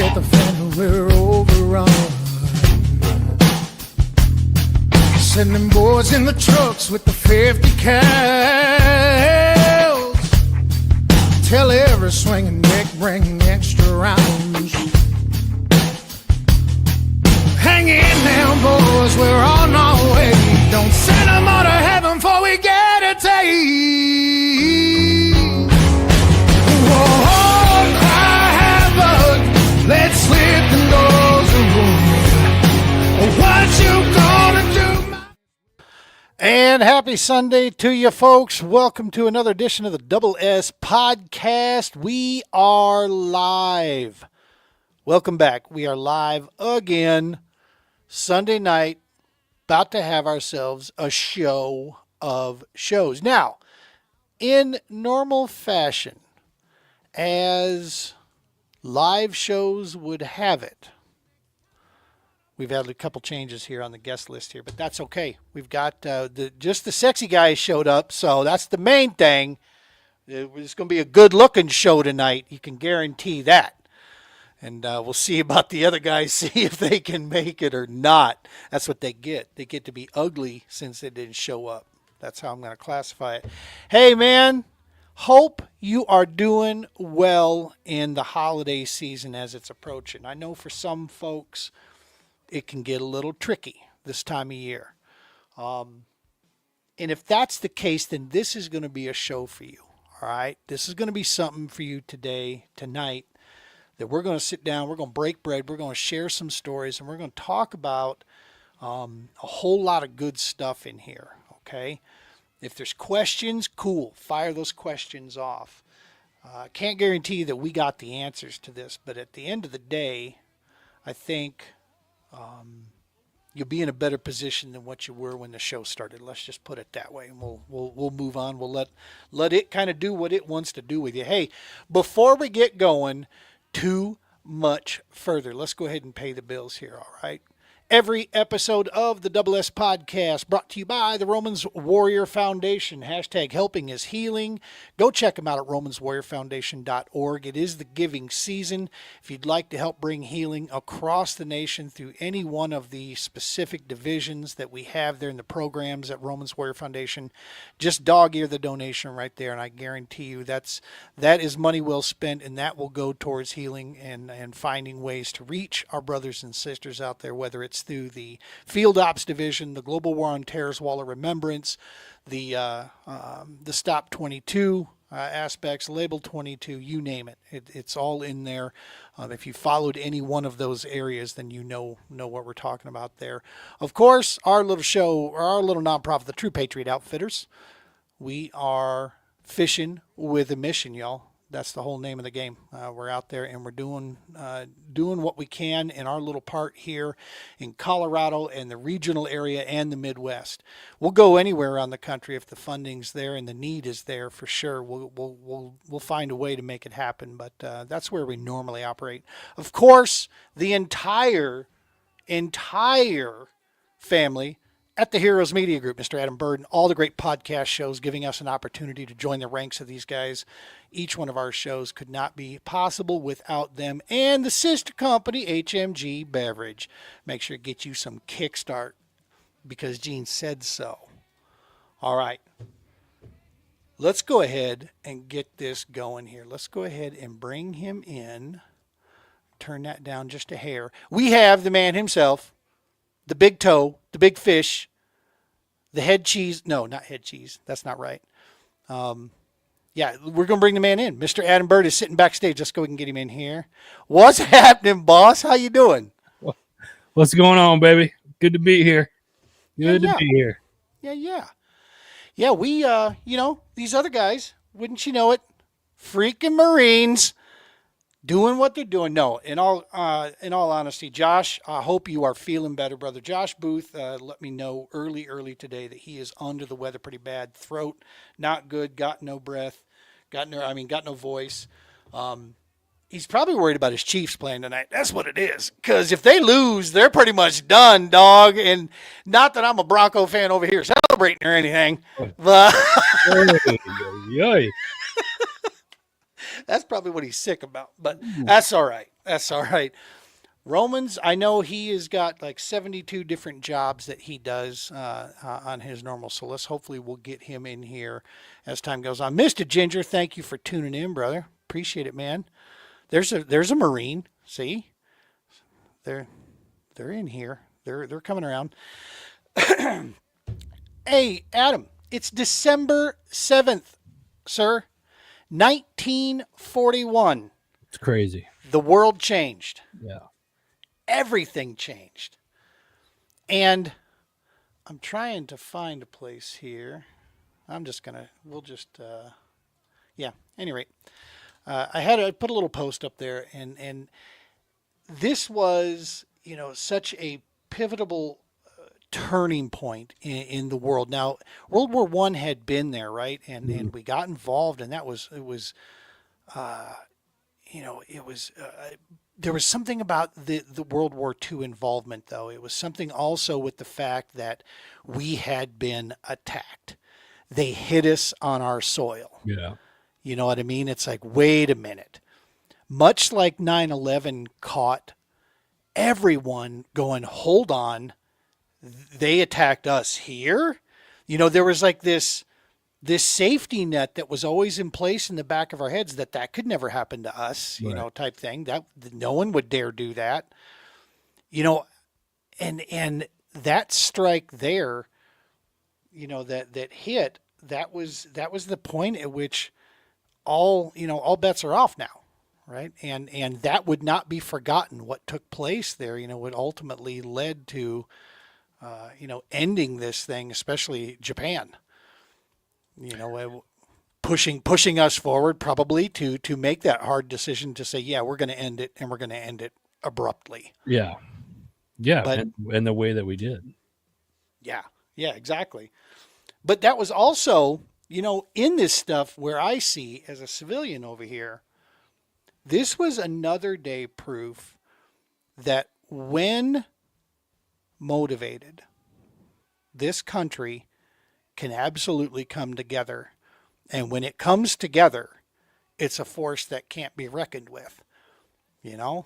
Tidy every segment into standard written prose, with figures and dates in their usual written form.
get the feeling we're overrun. Sending boys in the trucks with the 50 cals. Tell every swinging neck, bring extra rounds. Hang in now, boys, we're on our way. Don't send them all to heaven before we get a taste. Whoa, cry havoc, let's slit the doors of room. What you gonna do? And happy Sunday to you folks. Welcome to another edition of the Double S Podcast. We are live. Welcome back. We are live again Sunday night, about to have ourselves a show of shows. Now, in normal fashion, as live shows would have it, we've had a couple changes here on the guest list here, but that's okay. We've got just the sexy guys showed up, so that's the main thing. It's going to be a good-looking show tonight. You can guarantee that. And we'll see about the other guys, see if they can make it or not. That's what they get. They get to be ugly since they didn't show up. That's how I'm going to classify it. Hey, man, hope you are doing well in the holiday season as it's approaching. I know for some folks, it can get a little tricky this time of year. And if that's the case, then this is going to be a show for you. All right? This is going to be something for you tonight, that we're going to sit down, we're going to break bread, we're going to share some stories, and we're going to talk about a whole lot of good stuff in here, okay? If there's questions, cool, fire those questions off. I can't guarantee that we got the answers to this, but at the end of the day, I think you'll be in a better position than what you were when the show started. Let's just put it that way, and we'll move on. We'll let it kind of do what it wants to do with you. Hey, before we get going too much further, let's go ahead and pay the bills here, all right? Every episode of the Double S Podcast brought to you by the Romans Warrior Foundation. Hashtag helping is healing. Go check them out at romanswarriorfoundation.org. It is the giving season. If you'd like to help bring healing across the nation through any one of the specific divisions that we have there in the programs at Romans Warrior Foundation, just dog-ear the donation right there, and I guarantee you that is money well spent, and that will go towards healing and finding ways to reach our brothers and sisters out there, whether it's through the Field Ops Division, the Global War on Terror's Wall of Remembrance, the Stop 22 aspects, Label 22, you name it. It's all in there. If you followed any one of those areas, then you know what we're talking about there. Of course, our little show, our little nonprofit, the True Patriot Outfitters, we are fishing with a mission, y'all. That's the whole name of the game. We're out there and we're doing what we can in our little part here in Colorado and the regional area and the Midwest. We'll go anywhere around the country if the funding's there and the need is there for sure. We'll find a way to make it happen, but that's where we normally operate. Of course, the entire family at the Heroes Media Group, Mr. Adam Bird, and all the great podcast shows giving us an opportunity to join the ranks of these guys. Each one of our shows could not be possible without them. And the sister company, HMG Beverage. Make sure to get you some Kickstart because Gene said so. All right. Let's go ahead and get this going here. Let's go ahead and bring him in. Turn that down just a hair. We have the man himself, the big toe, the big fish, the head cheese. No, not head cheese. That's not right. Yeah, we're going to bring the man in. Mr. Adam Bird is sitting backstage. Let's go and get him in here. What's happening, boss? How you doing? What's going on, baby? Good to be here. Good to be here. Yeah, we, these other guys, wouldn't you know it, freaking Marines, doing what they're doing. No, in all honesty, Josh, I hope you are feeling better, brother. Josh Booth let me know early today that he is under the weather pretty bad. Throat not good, got no breath, got no voice. He's probably worried about his Chiefs playing tonight. That's what it is. Because if they lose, they're pretty much done, dog. And not that I'm a Bronco fan over here celebrating or anything, but That's probably what he's sick about, but that's all right. That's all right. Romans, I know he has got like 72 different jobs that he does on his normal. So let's hopefully we'll get him in here as time goes on. Mr. Ginger, thank you for tuning in, brother. Appreciate it, man. There's a Marine. See, they're in here. They're coming around. Hey, Adam, it's December 7th, sir. 1941. It's crazy. The world changed. Yeah. Everything changed. And I'm trying to find a place here. We'll just, yeah, any rate. I put a little post up there, and this was, such a pivotal turning point in the world. Now, World War One had been there, right? And we got involved, and it was there was something about the World War II involvement, though. It was something also with the fact that we had been attacked. They hit us on our soil. Yeah. You know what I mean? It's like, wait a minute. Much like 9/11 caught everyone going, hold on, they attacked us here? There was like this safety net that was always in place in the back of our heads that could never happen to us, Right. type thing. That no one would dare do that. And that strike there, that hit, that was the point at which all bets are off now, right? And that would not be forgotten. What took place there, what ultimately led to ending this thing, especially Japan. Pushing us forward probably to make that hard decision to say, yeah, we're going to end it, and we're going to end it abruptly. Yeah. Yeah. But- and the way that we did. Yeah, exactly. But that was also, in this stuff where I see as a civilian over here, this was another day proof that when motivated, this country can absolutely come together. And when it comes together, it's a force that can't be reckoned with. Yeah. Do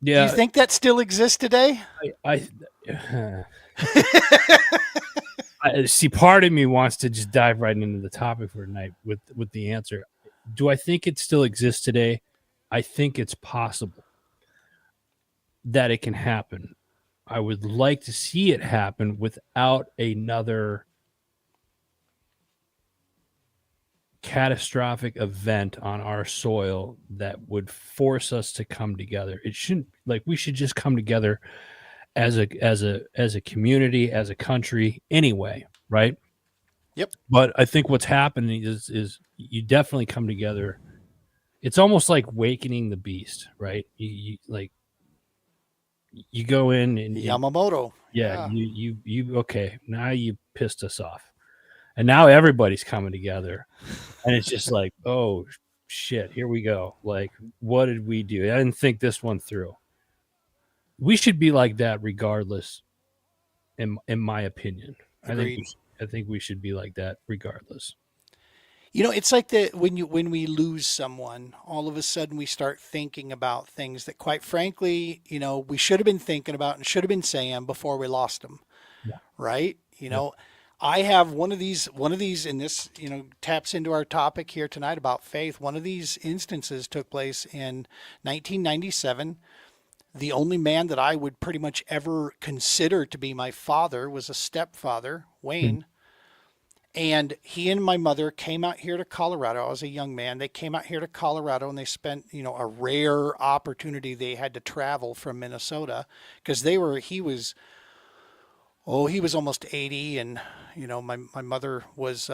Yeah. you think that still exists today? I see. Part of me wants to just dive right into the topic for tonight with the answer. Do I think it still exists today? I think it's possible that it can happen. I would like to see it happen without another catastrophic event on our soil that would force us to come together. It shouldn't, we should just come together as a community, as a country anyway, right? Yep. But I think what's happening is you definitely come together. It's almost like wakening the beast, right? You go in and Yamamoto. yeah. You okay, now you pissed us off. And now everybody's coming together. And it's just like, oh shit, here we go. Like, what did we do? I didn't think this one through. We should be like that regardless, in my opinion. Agreed. I think we should be like that regardless. It's like that when we lose someone, all of a sudden we start thinking about things that, quite frankly, we should have been thinking about and should have been saying before we lost them. Yeah. Right? I have one of these, and this, taps into our topic here tonight about faith. One of these instances took place in 1997. The only man that I would pretty much ever consider to be my father was a stepfather, Wayne. And he and my mother came out here to Colorado. I was a young man. They came out here to Colorado, and they spent, a rare opportunity. They had to travel from Minnesota because he was almost 80, and my mother was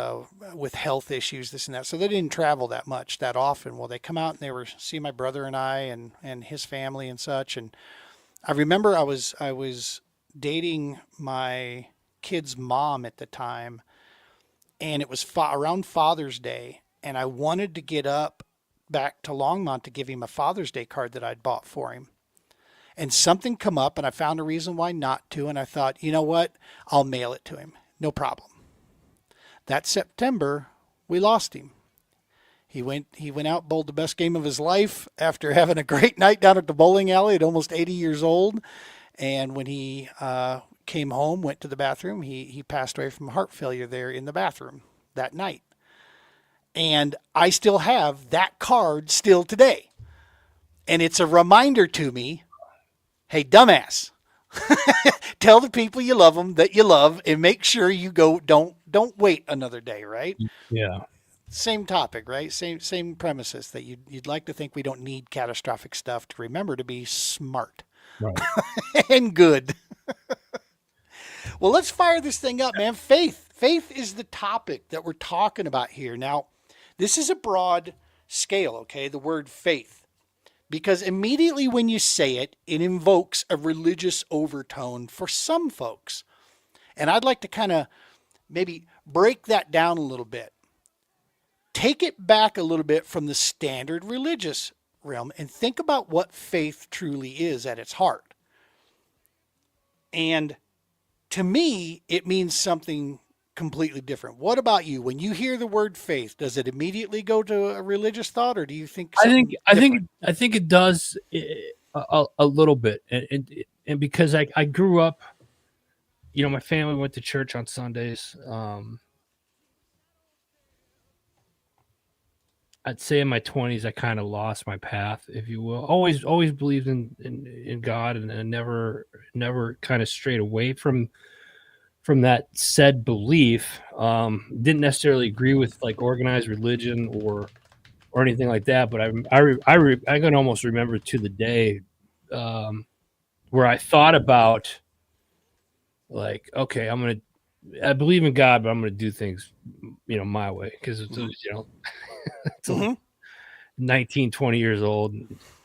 with health issues, this and that, so they didn't travel that often. Well, they come out and they were seeing my brother and I and his family and such. And I remember I was dating my kid's mom at the time, and it was around Father's Day, and I wanted to get up back to Longmont to give him a Father's Day card that I'd bought for him. And something come up, and I found a reason why not to. And I thought, you know what? I'll mail it to him. No problem. That September, we lost him. He went out, bowled the best game of his life after having a great night down at the bowling alley at almost 80 years old. And when he came home, went to the bathroom, he passed away from heart failure there in the bathroom that night. And I still have that card still today. And it's a reminder to me, hey, dumbass, tell the people you love them that you love, and make sure you go. Don't wait another day, right? Yeah. Same topic, right? Same premises that you'd like to think we don't need catastrophic stuff to remember to be smart Right. and good. Well, let's fire this thing up, man. Faith is the topic that we're talking about here. Now, this is a broad scale, okay? The word faith. Because immediately when you say it, it invokes a religious overtone for some folks. And I'd like to kind of maybe break that down a little bit. Take it back a little bit from the standard religious realm and think about what faith truly is at its heart. And to me, it means something completely different. What about you? When you hear the word faith, does it immediately go to a religious thought, or do you think something different? I think it does a little bit, and because I grew up, my family went to church on Sundays. I'd say in my 20s, I kind of lost my path, if you will. Always believed in God, and never kind of strayed away from that said belief. Didn't necessarily agree with like organized religion or anything like that, but I can almost remember to the day where I thought about like, okay, I believe in God, but I'm gonna do things my way, because it's it's Mhm. 19, 20 years old,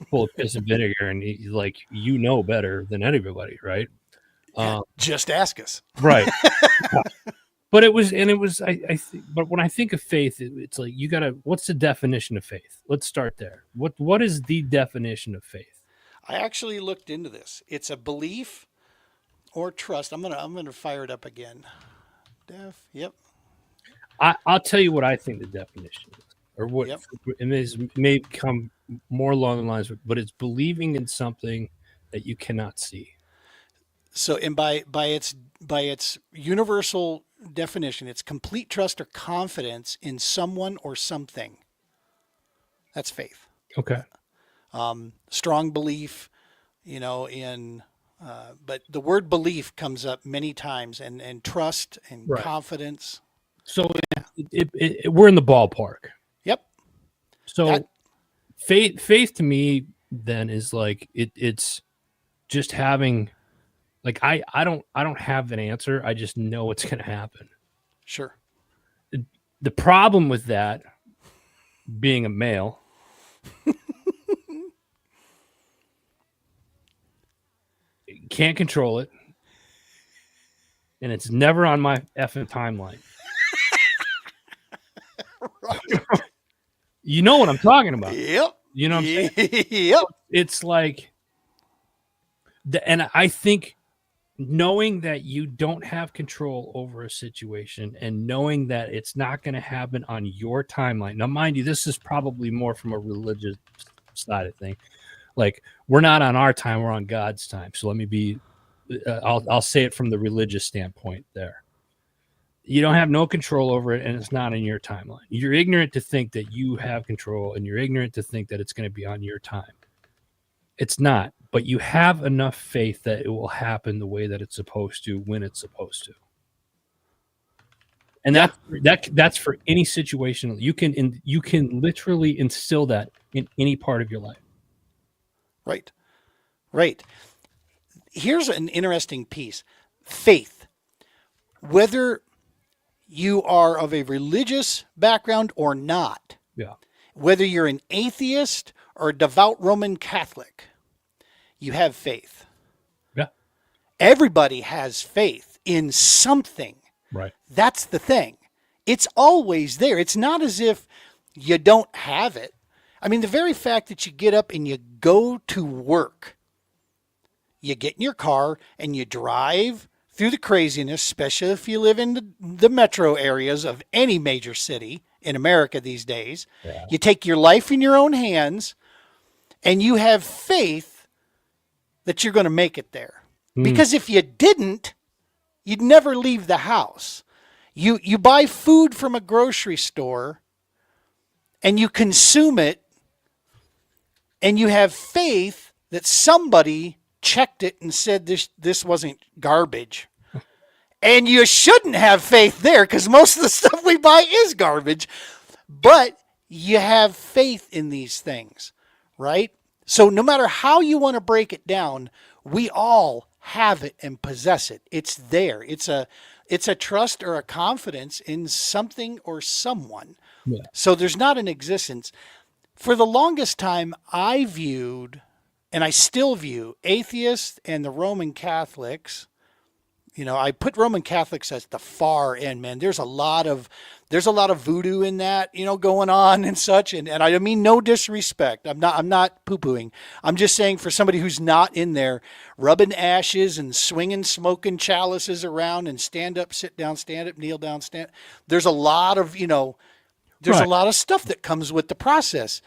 full of piss and vinegar, and he's like, better than anybody, right? Yeah, just ask us. Right. But but when I think of faith, it's like, what's the definition of faith? Let's start there. What is the definition of faith? I actually looked into this. It's a belief or trust. I'm gonna fire it up again. Yep. I'll tell you what I think the definition is, or what Yep. it may come more along the lines, but it's believing in something that you cannot see. So, and by its universal definition, it's complete trust or confidence in someone or something. That's faith. Okay. Strong belief, in. But the word belief comes up many times, and trust and Right. confidence. So we're in the ballpark. Yep. So That- faith to me then is like it's just having, like, I don't have an answer. I just know it's going to happen. Sure. The problem with that, being a male, can't control it, and it's never on my effing timeline. You know what I'm talking about. Yep. You know what I'm saying? Yep. It's like, and I think knowing that you don't have control over a situation, and knowing that it's not going to happen on your timeline. Now, mind you, this is probably more from a religious side of thing. Like, we're not on our time, we're on God's time. So let me be, I'll say it from the religious standpoint there. You don't have no control over it, and it's not in your timeline. You're ignorant to think that you have control, and you're ignorant to think that it's going to be on your time. It's not, but you have enough faith that it will happen the way that it's supposed to, when it's supposed to. And that's for any situation. You can literally instill that in any part of your life. Right. Right. Here's an interesting piece. Faith. Whether you are of a religious background or not, Yeah. whether you're an atheist or a devout Roman Catholic, you have faith. Yeah. Everybody has faith in something. Right. That's the thing. It's always there. It's not as if you don't have it. I mean, the very fact that you get up and you go to work, you get in your car and you drive through the craziness, especially if you live in the metro areas of any major city in America these days. Yeah. You take your life in your own hands and you have faith that you're going to make it there. Because if you didn't, you'd never leave the house. You buy food from a grocery store and you consume it and you have faith that somebody checked it and said this wasn't garbage. And you shouldn't have faith there because most of the stuff we buy is garbage. But you have faith in these things, right? So no matter how you want to break it down, we all have it and possess it. It's there. It's a trust or a confidence in something or someone. Yeah. So there's not an existence. For the longest time, I viewed, and I still view, atheists and the Roman Catholics. I put Roman Catholics at the far end, man. There's a lot of voodoo in that, going on and such. And I mean, no disrespect. I'm not poo-pooing. I'm just saying for somebody who's not in there, rubbing ashes and swinging, smoking chalices around and stand up, sit down, stand up, kneel down, stand. There's a lot of, there's a lot of stuff that comes with the process.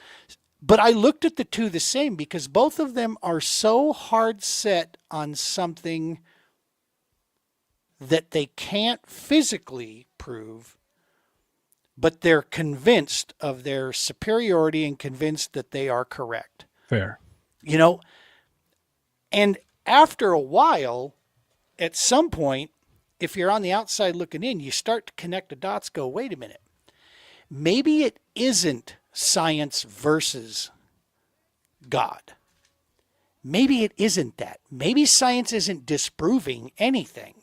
But I looked at the two the same because both of them are so hard set on something that they can't physically prove, but they're convinced of their superiority and convinced that they are correct. Fair. And after a while, at some point, if you're on the outside looking in, you start to connect the dots, go, wait a minute. Maybe it isn't science versus God. Maybe it isn't that. Maybe science isn't disproving anything.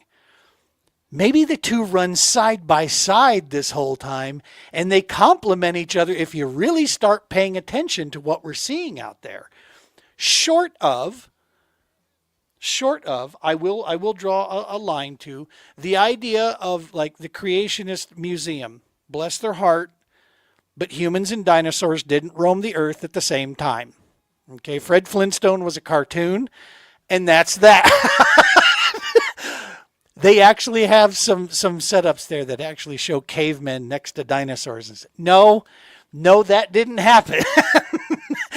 Maybe the two run side by side this whole time and they complement each other if you really start paying attention to what we're seeing out there. Short of, I will draw a line to the idea of like the creationist museum. Bless their heart, but humans and dinosaurs didn't roam the earth at the same time. Okay, Fred Flintstone was a cartoon, and that's that. They actually have some setups there that actually show cavemen next to dinosaurs. And say, no, that didn't happen.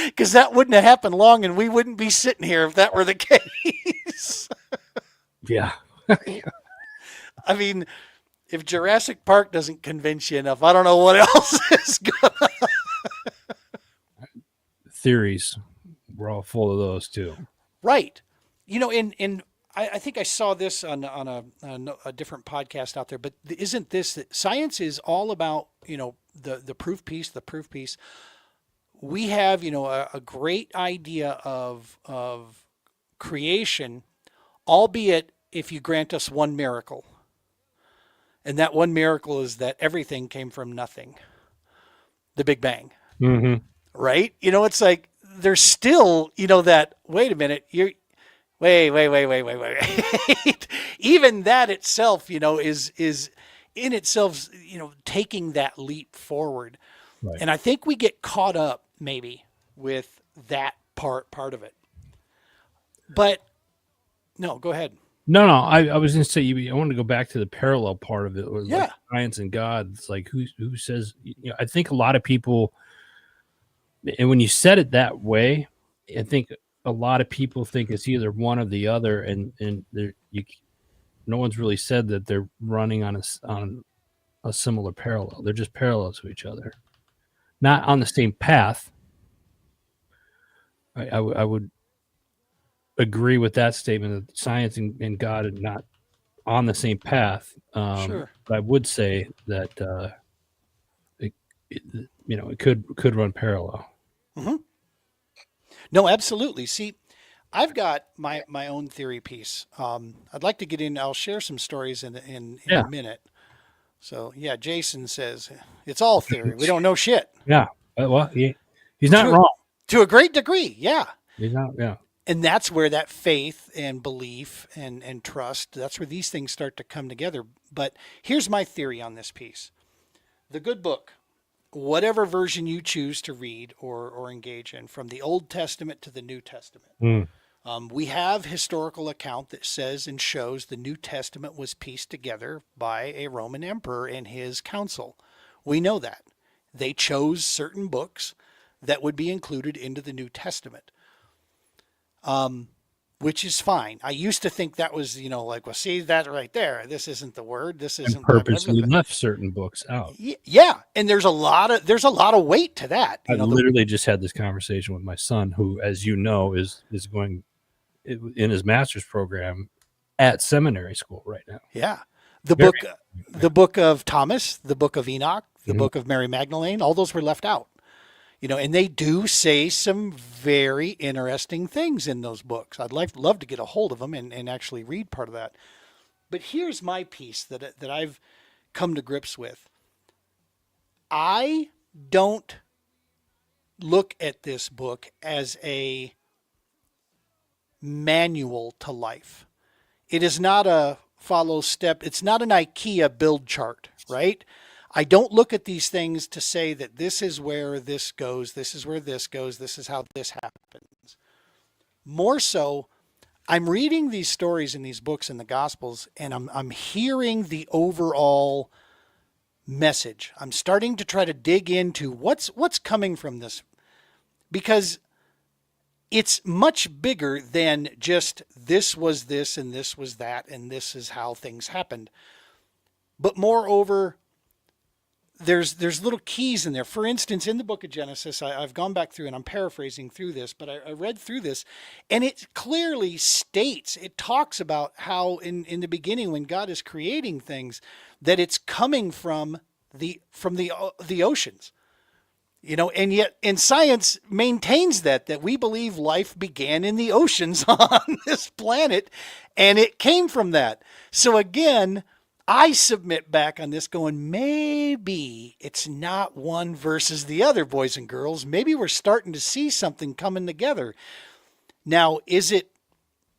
Because that wouldn't have happened long, and we wouldn't be sitting here if that were the case. Yeah. I mean, if Jurassic Park doesn't convince you enough, I don't know what else is going to. Theories. We're all full of those too. Right. I think I saw this on a different podcast out there, but isn't this that science is all about, the proof piece, we have, a great idea of creation, albeit if you grant us one miracle. And that one miracle is that everything came from nothing. The Big Bang. Mm-hmm. Right? It's like there's still, that, wait a minute, wait. Even that itself, is in itself, taking that leap forward. Right. And I think we get caught up maybe with that part of it. But no, go ahead. No, I was going to say, I wanted to go back to the parallel part of it. Yeah. Like science and God. It's like, who says, I think a lot of people, and when you said it that way, I think a lot of people think it's either one or the other. And no one's really said that they're running on a similar parallel. They're just parallel to each other. Not on the same path. I would agree with that statement that science and God are not on the same path. Sure. But I would say that it could run parallel. Mm-hmm. No, absolutely. See, I've got my own theory piece. I'd like to get in. I'll share some stories in a minute. So yeah, Jason says it's all theory. We don't know shit. Yeah. Well, he's not wrong. To a great degree. Yeah. He's not. Yeah. And that's where that faith and belief and trust, that's where these things start to come together. But here's my theory on this piece. The good book, whatever version you choose to read or engage in, from the Old Testament to the New Testament, We have historical account that says and shows the New Testament was pieced together by a Roman emperor and his council. We know that. They chose certain books that would be included into the New Testament, which is fine. I used to think that was, like, well, see that right there. This isn't the word. This And isn't blah, blah, blah, purposely blah. left certain books out. Yeah, and there's a lot of weight to that. I literally just had this conversation with my son, who, as you know, is going in his master's program at seminary school right now. Yeah. The Very book the book of Thomas, the book of Enoch, the Mhm. book of Mary Magdalene, all those were left out. And they do say some very interesting things in those books. Love to get a hold of them and actually read part of that. But here's my piece that I've come to grips with. I don't look at this book as a manual to life. It is not a follow step. It's not an IKEA build chart, right? I don't look at these things to say that this is where this goes, this is where this goes, this is how this happens. More so, I'm reading these stories in these books in the Gospels, and I'm hearing the overall message. I'm starting to try to dig into what's coming from this, because it's much bigger than just this was this and this was that and this is how things happened. But moreover, there's little keys in there. For instance, in the book of Genesis, I've gone back through and I'm paraphrasing through this, but I read through this, and it clearly states, it talks about how in the beginning, when God is creating things, that it's coming from the oceans. And yet, and science maintains that we believe life began in the oceans on this planet, and it came from that. So again, I submit back on this going, maybe it's not one versus the other, boys and girls. Maybe we're starting to see something coming together. Now, is it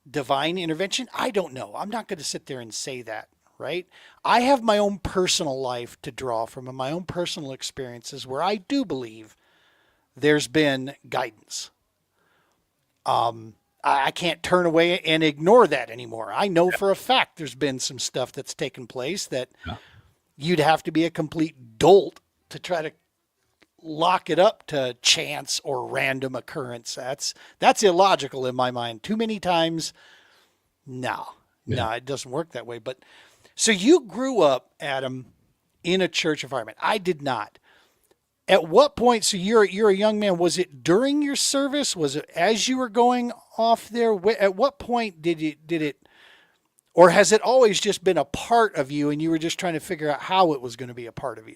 divine intervention? I don't know. I'm not going to sit there and say that, right? I have my own personal life to draw from and my own personal experiences where I do believe there's been guidance. I can't turn away and ignore that anymore. I know for a fact there's been some stuff that's taken place that you'd have to be a complete dolt to try to lock it up to chance or random occurrence. That's illogical in my mind. Too many times, no, it doesn't work that way. But so you grew up, Adam, in a church environment. I did not. At what point? So you're a young man. Was it during your service? Was it as you were going off there? At what point did it, or has it always just been a part of you, and you were just trying to figure out how it was going to be a part of you?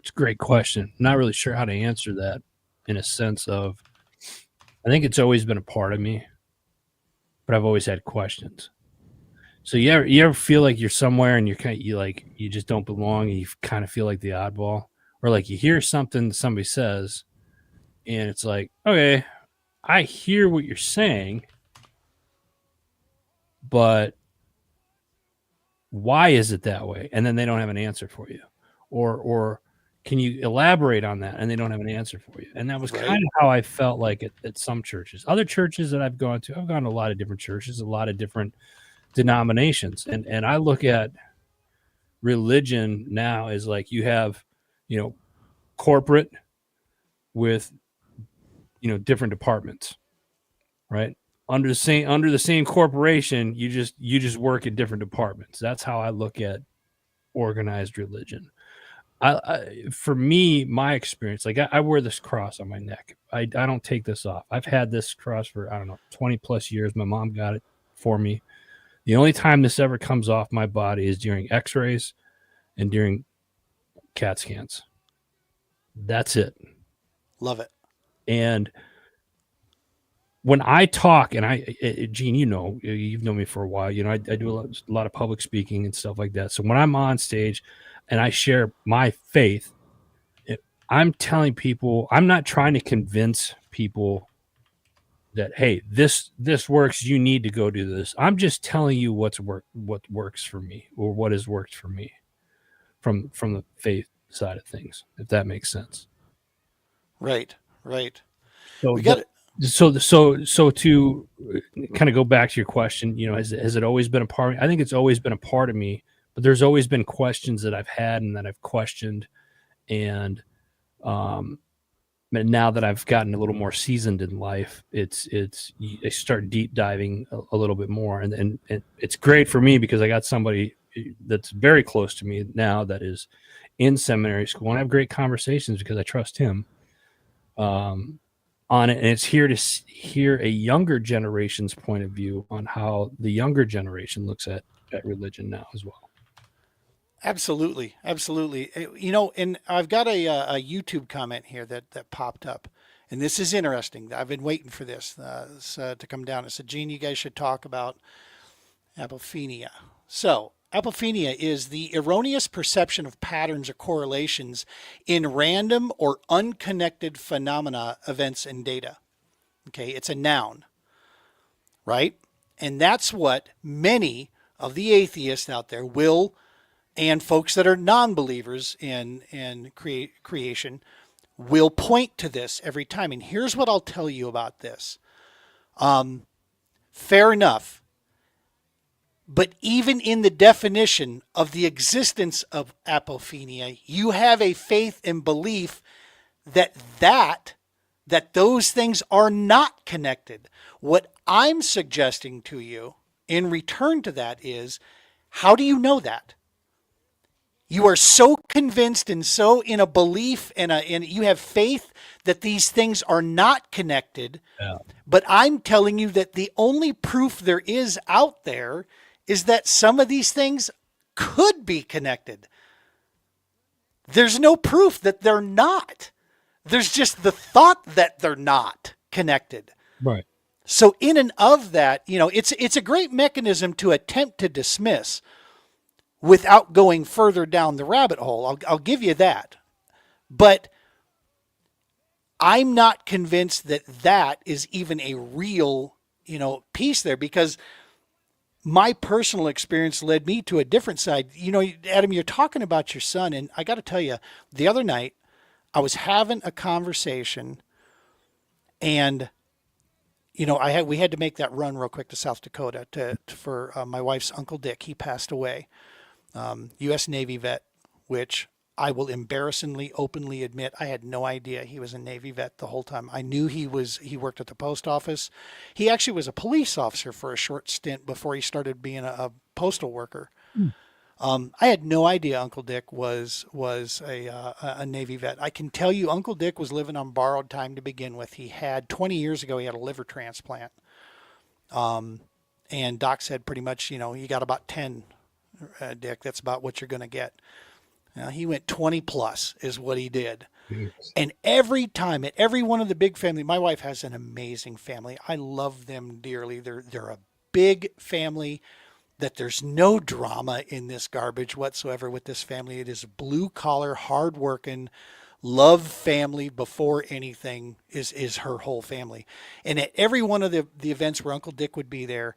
It's a great question. Not really sure how to answer that, in a sense of, I think it's always been a part of me, but I've always had questions. So you ever feel like you're somewhere and you just don't belong, and you kind of feel like the oddball, or like you hear something somebody says, and it's like, okay, I hear what you're saying, but why is it that way? And then they don't have an answer for you, or can you elaborate on that? And they don't have an answer for you. And that was Right. kind of how I felt like at some churches. Other churches that I've gone to a lot of different churches, a lot of different denominations, and I look at religion now as like, you have, corporate with, different departments, right? Under the same corporation, you just work in different departments. That's how I look at organized religion. For me, my experience, like I wear this cross on my neck. I don't take this off. I've had this cross for, I don't know, 20 plus years. My mom got it for me. The only time this ever comes off my body is during x-rays and during CAT scans. That's it. Love it. And when I talk, and Gene, you've known me for a while, I do a lot of public speaking and stuff like that. So when I'm on stage and I share my faith, I'm telling people, I'm not trying to convince people that, hey, this works, you need to go do this. I'm just telling you what works for me, or what has worked for me from the faith side of things, if that makes sense. Right. So We got it. So to kind of go back to your question, has it always been a part of me? I think it's always been a part of me, but there's always been questions that I've had and that I've questioned. And now that I've gotten a little more seasoned in life, I start deep diving a little bit more. And it's great for me because I got somebody that's very close to me now that is in seminary school, and I have great conversations because I trust him. On it, and it's here to hear a younger generation's point of view on how the younger generation looks at religion now as well. Absolutely, absolutely. And I've got a YouTube comment here that popped up, and this is interesting. I've been waiting for this to come down. It said, "Gene, you guys should talk about apophenia." So, apophenia is the erroneous perception of patterns or correlations in random or unconnected phenomena, events, and data. Okay, it's a noun, right? And that's what many of the atheists out there will, and folks that are non-believers in creation, will point to this every time. And here's what I'll tell you about this. Fair enough. But even in the definition of the existence of apophenia, you have a faith and belief that those things are not connected. What I'm suggesting to you in return to that is, how do you know that? You are so convinced and so in a belief and you have faith that these things are not connected. Yeah. But I'm telling you that the only proof there is out there is that some of these things could be connected. There's no proof that they're not. There's just the thought that they're not connected. Right. So in and of that, it's a great mechanism to attempt to dismiss without going further down the rabbit hole. I'll give you that. But I'm not convinced that is even a real, piece there, because my personal experience led me to a different side. Adam, you're talking about your son, and I got to tell you, the other night I was having a conversation, and we had to make that run real quick to South Dakota for my wife's Uncle Dick. He passed away, U.S. Navy vet, which I will embarrassingly openly admit I had no idea he was a Navy vet the whole time. I knew he worked at the post office. He actually was a police officer for a short stint before he started being a postal worker. I had no idea Uncle Dick was a Navy vet. I can tell you Uncle Dick was living on borrowed time to begin with. 20 years ago, he had a liver transplant. And Doc said pretty much, you got about 10, Dick. That's about what you're going to get. He went 20 plus is what he did. Yes. And every time at every one of the big family, my wife has an amazing family. I love them dearly. They're a big family that there's no drama in this garbage whatsoever with this family. It is blue collar, hard working, love family before anything is her whole family. And at every one of the events where Uncle Dick would be there,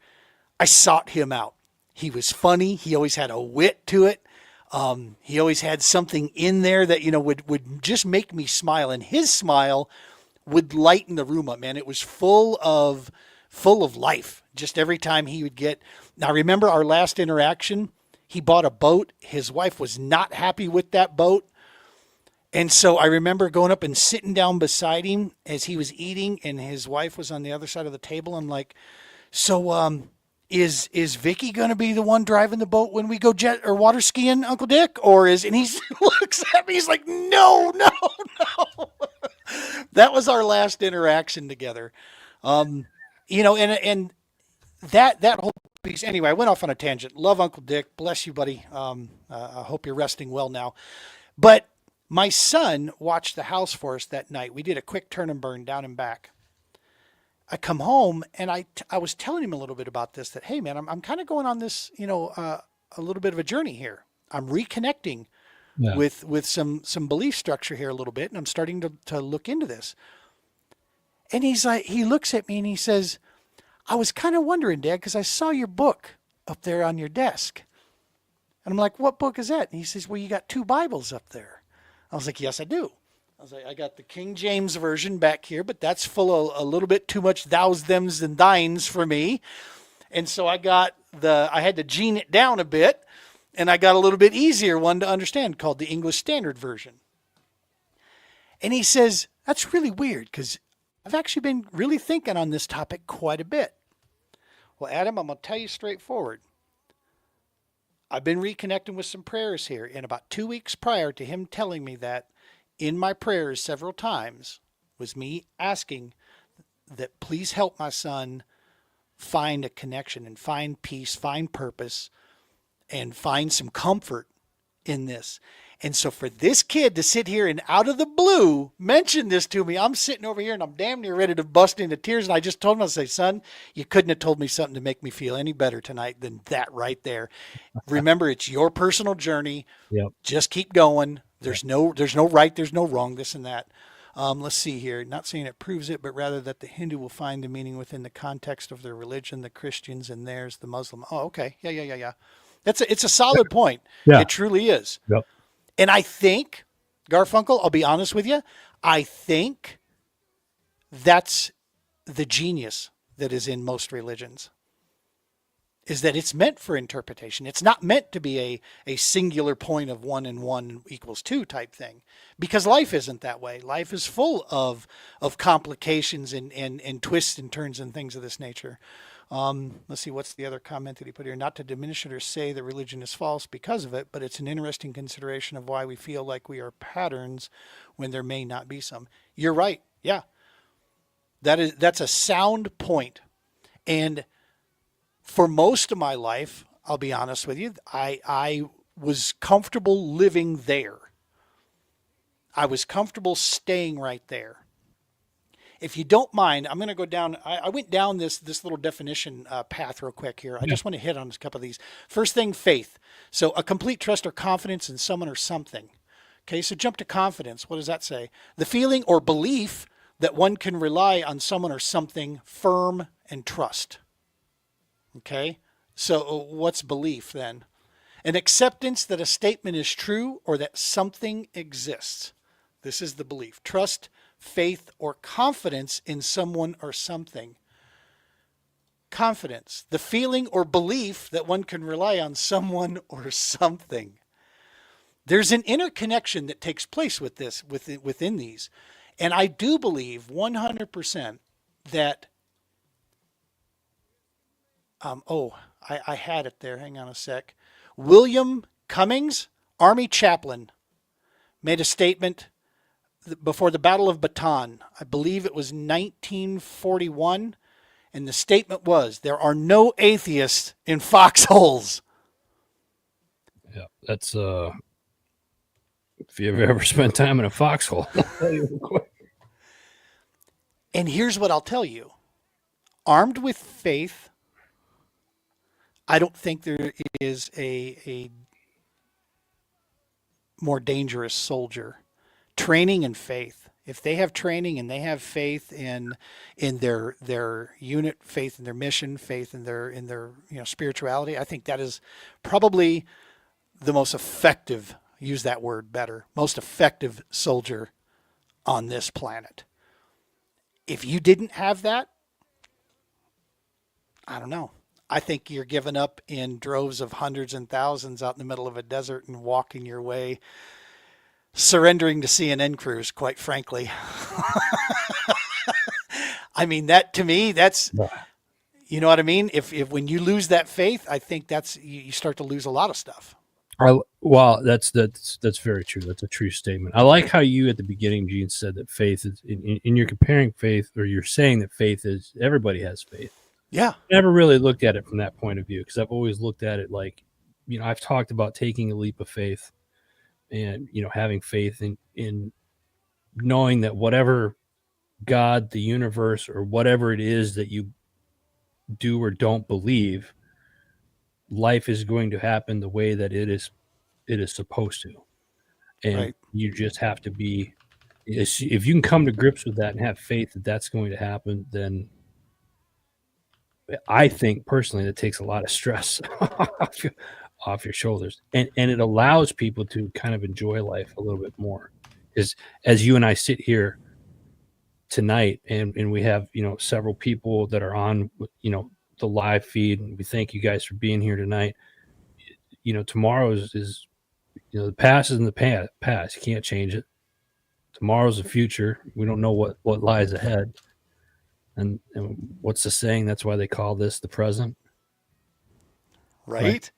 I sought him out. He was funny. He always had a wit to it. He always had something in there that, would just make me smile. And his smile would lighten the room up, man. It was full of life. Just every time he would get. Now, remember our last interaction? He bought a boat. His wife was not happy with that boat. And so I remember going up and sitting down beside him as he was eating, and his wife was on the other side of the table. I'm like, so, is Vicky going to be the one driving the boat when we go jet or water skiing, Uncle Dick? And he looks at me, he's like, no. That was our last interaction together. And that whole piece, anyway, I went off on a tangent. Love Uncle Dick. Bless you, buddy. I hope you're resting well now. But my son watched the house for us that night. We did a quick turn and burn down and back. I come home and I was telling him a little bit about this, that, hey man, I'm kind of going on this, a little bit of a journey here. I'm reconnecting with some belief structure here a little bit. And I'm starting to look into this. And he looks at me and he says, I was kind of wondering, Dad, because I saw your book up there on your desk. And I'm like, what book is that? And he says, well, you got 2 Bibles up there. I was like, yes, I do. was like, I got the King James version back here, but that's full of a little bit too much thous, thems, and thines for me. And so I had to gene it down a bit, and I got a little bit easier one to understand called the English Standard Version. And he says, that's really weird because I've actually been really thinking on this topic quite a bit. Well, Adam, I'm going to tell you straightforward. I've been reconnecting with some prayers here. And about 2 weeks prior to him telling me that, in my prayers several times was me asking that please help my son find a connection and find peace, find purpose, and find some comfort in this. And so for this kid to sit here and out of the blue mention this to me, I'm sitting over here and I'm damn near ready to bust into tears. And I just told him, I say, son, you couldn't have told me something to make me feel any better tonight than that right there. Remember, it's your personal journey. Yep. Just keep going. There's no right, there's no wrong, this and that. Let's see here. Not saying it proves it, but rather that the Hindu will find the meaning within the context of their religion, the Christians and theirs, the Muslim. Oh, okay. Yeah. It's a solid point. Yeah. It truly is. Yep. And I think, Garfunkel, I'll be honest with you, I think that's the genius that is in most religions, is that it's meant for interpretation. It's not meant to be a singular point of 1 and 1 equals 2 type thing, because life isn't that way. Life is full of complications and twists and turns and things of this nature. Let's see, what's the other comment that he put here? Not to diminish it or say that religion is false because of it, but it's an interesting consideration of why we feel like we are patterns when there may not be some. You're right. Yeah. That's a sound point. And for most of my life, I'll be honest with you, I was comfortable living there. I was comfortable staying right there. If you don't mind, I'm going to go down. I went down this little definition path real quick here. I just want to hit on a couple of these. First thing, faith. So a complete trust or confidence in someone or something. Okay, so jump to confidence. What does that say? The feeling or belief that one can rely on someone or something firm and trust. Okay, so what's belief then? An acceptance that a statement is true or that something exists. This is the belief. Trust, faith, or confidence in someone or something. Confidence, the feeling or belief that one can rely on someone or something. There's an interconnection that takes place with this, within these. And I do believe 100% that, I had it there. Hang on a sec. William Cummings, Army chaplain, made a statement before the Battle of Bataan. I believe it was 1941. And the statement was, there are no atheists in foxholes. Yeah, that's if you've ever spent time in a foxhole. And here's what I'll tell you. Armed with faith, I don't think there is a more dangerous soldier. Training and faith. If they have training and they have faith in their unit, faith in their mission, faith in their spirituality, I think that is probably the most effective, use that word better, most effective soldier on this planet. If you didn't have that, I don't know. I think you're giving up in droves of hundreds and thousands out in the middle of a desert and walking your way, surrendering to CNN crews, quite frankly. I mean, that to me, that's, you know what I mean? If when you lose that faith, I think that's, you start to lose a lot of stuff. Well, that's very true. That's a true statement. I like how you at the beginning, Gene, said that faith is, in you're comparing faith, or you're saying that faith is, everybody has faith. Yeah. I never really looked at it from that point of view, because I've always looked at it like, I've talked about taking a leap of faith and, having faith in knowing that whatever God, the universe, or whatever it is that you do or don't believe, life is going to happen the way that it is supposed to. And right. You just have to be, if you can come to grips with that and have faith that that's going to happen, then I think personally that takes a lot of stress off your shoulders, and it allows people to kind of enjoy life a little bit more. Because as you and I sit here tonight, and we have several people that are on the live feed, and we thank you guys for being here tonight. Tomorrow is the past is in the past. You can't change it. Tomorrow's the future. We don't know what lies ahead. And what's the saying? That's why they call this the present. Right?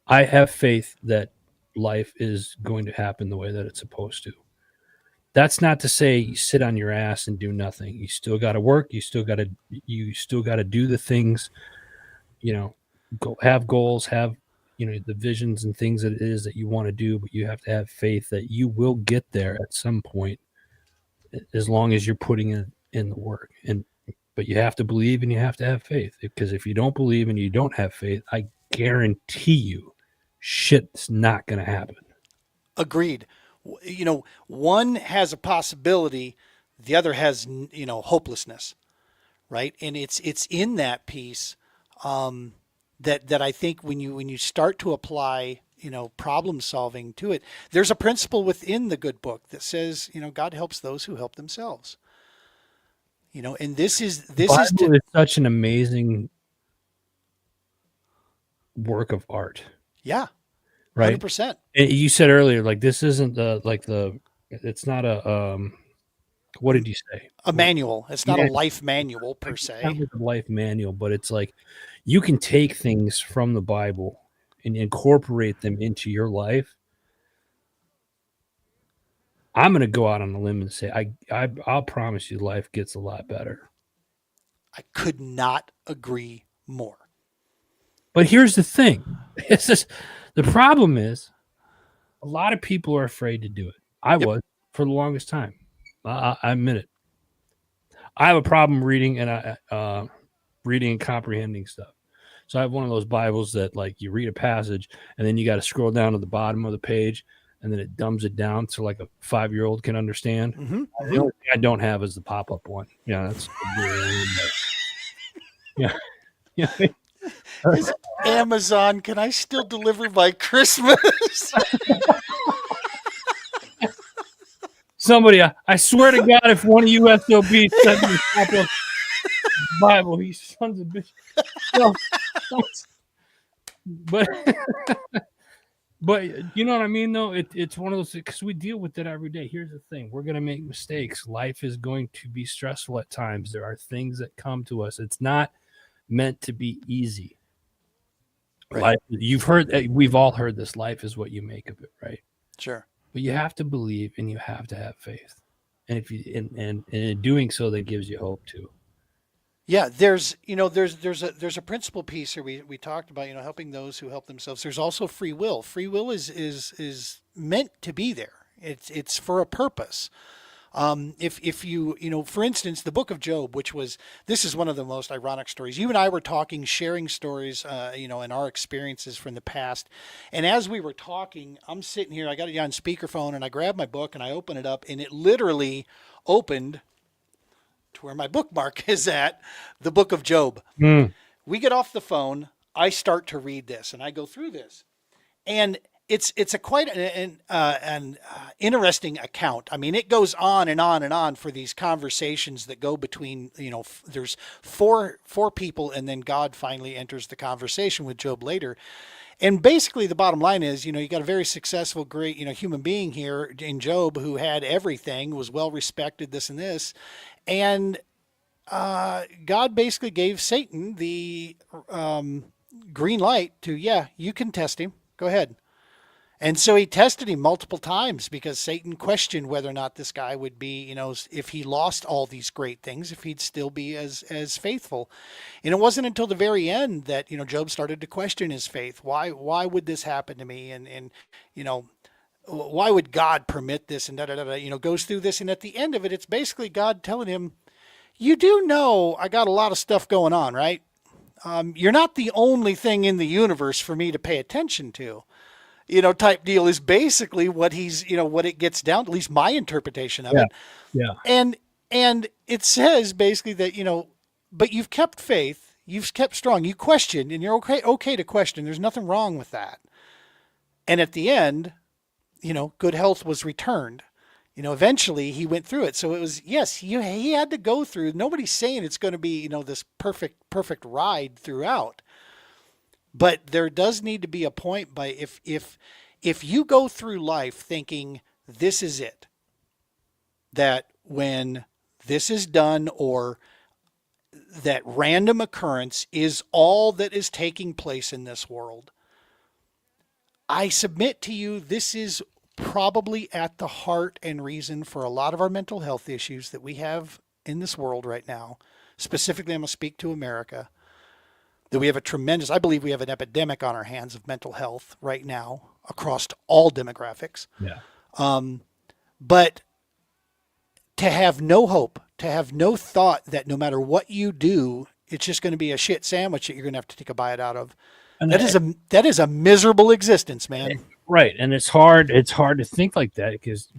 I have faith that life is going to happen the way that it's supposed to. That's not to say you sit on your ass and do nothing. You still got to work. You still got to do the things. Go have goals, have the visions and things that it is that you want to do, but you have to have faith that you will get there at some point, as long as you're putting in the work. But you have to believe and you have to have faith, because if you don't believe and you don't have faith, I guarantee you shit's not going to happen. Agreed. One has a possibility, the other has hopelessness, right? And it's in that piece that I think when you start to apply problem solving to it, there's a principle within the good book that says God helps those who help themselves. And this is such an amazing work of art. Yeah. Right. 100%. You said earlier, like, this isn't it's not a what did you say? A manual. It's not a life manual per se. It's not like a life manual, but it's like you can take things from the Bible and incorporate them into your life. I'm going to go out on a limb and say I'll promise you life gets a lot better. I could not agree more. But here's the thing. The problem is a lot of people are afraid to do it. I was for the longest time. I admit it. I have a problem reading and reading and comprehending stuff. So I have one of those Bibles that, like, you read a passage and then you got to scroll down to the bottom of the page, and then it dumbs it down so like a 5-year-old can understand. Mm-hmm. The only thing I don't have is the pop-up one. Yeah, that's yeah. Is Amazon, can I still deliver by Christmas? Somebody, I swear to God, if one of you SOBs sent me a copy of the Bible, these sons of bitches. No, but you know what I mean, though? It's one of those, because we deal with it every day. Here's the thing. We're going to make mistakes. Life is going to be stressful at times. There are things that come to us. It's not meant to be easy. Right. Life, we've all heard this. Life is what you make of it, right? Sure. But you have to believe and you have to have faith. And if you and in doing so, that gives you hope too. Yeah, there's a principle piece here we talked about, helping those who help themselves. There's also free will. Free will is meant to be there. It's for a purpose. If you for instance, the book of Job, this is one of the most ironic stories. You and I were talking, sharing stories, and our experiences from the past. And as we were talking, I'm sitting here, I got it on speakerphone, and I grabbed my book and I open it up, and it literally opened to where my bookmark is at, the book of Job. We get off the phone. I start to read this and I go through this, and it's a quite an interesting account. I mean, it goes on and on and on for these conversations that go between, there's four people, and then God finally enters the conversation with Job later. And basically the bottom line is, you got a very successful, great, human being here in Job who had everything, was well respected, this and this. And God basically gave Satan the green light to, you can test him. Go ahead. And so he tested him multiple times, because Satan questioned whether or not this guy would be, if he lost all these great things, if he'd still be as faithful. And it wasn't until the very end that, Job started to question his faith. Why would this happen to me? And why would God permit this? And goes through this. And at the end of it, it's basically God telling him, you do know I got a lot of stuff going on, right? You're not the only thing in the universe for me to pay attention to. Type deal is basically what he's, what it gets down to, at least my interpretation of it. Yeah. And it says basically that, but you've kept faith, you've kept strong, you questioned, and you're okay to question. There's nothing wrong with that. And at the end, good health was returned. Eventually he went through it. So it was, yes, he had to go through. Nobody's saying it's going to be, this perfect ride throughout. But there does need to be a point by if you go through life thinking this is it, that when this is done, or that random occurrence is all that is taking place in this world, I submit to you this is probably at the heart and reason for a lot of our mental health issues that we have in this world right now. Specifically, I'm going to speak to America. That we have I believe we have an epidemic on our hands of mental health right now across all demographics. Yeah. But to have no hope, to have no thought that no matter what you do, it's just going to be a shit sandwich that you're going to have to take a bite out of. And that is a miserable existence, man. Right. And it's hard to think like that, because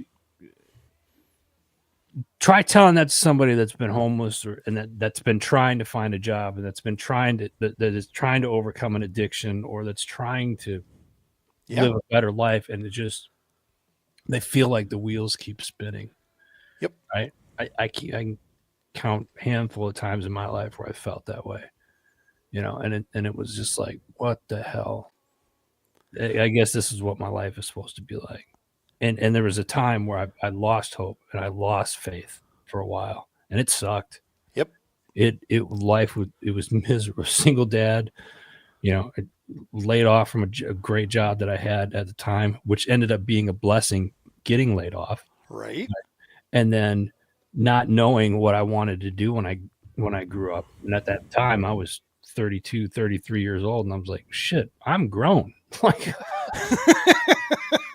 try telling that to somebody that's been homeless, that's been trying to find a job, and that's been that is trying to overcome an addiction, or that's trying to live a better life, and they feel like the wheels keep spinning. Yep. Right. I can count a handful of times in my life where I felt that way, and it was just like, what the hell? I guess this is what my life is supposed to be like. And there was a time where I lost hope and I lost faith for a while, and it sucked. Yep. It was miserable. Single dad, laid off from a great job that I had at the time, which ended up being a blessing, getting laid off. Right. And then not knowing what I wanted to do when I grew up. And at that time I was 32, 33 years old, and I was like, shit, I'm grown. Like,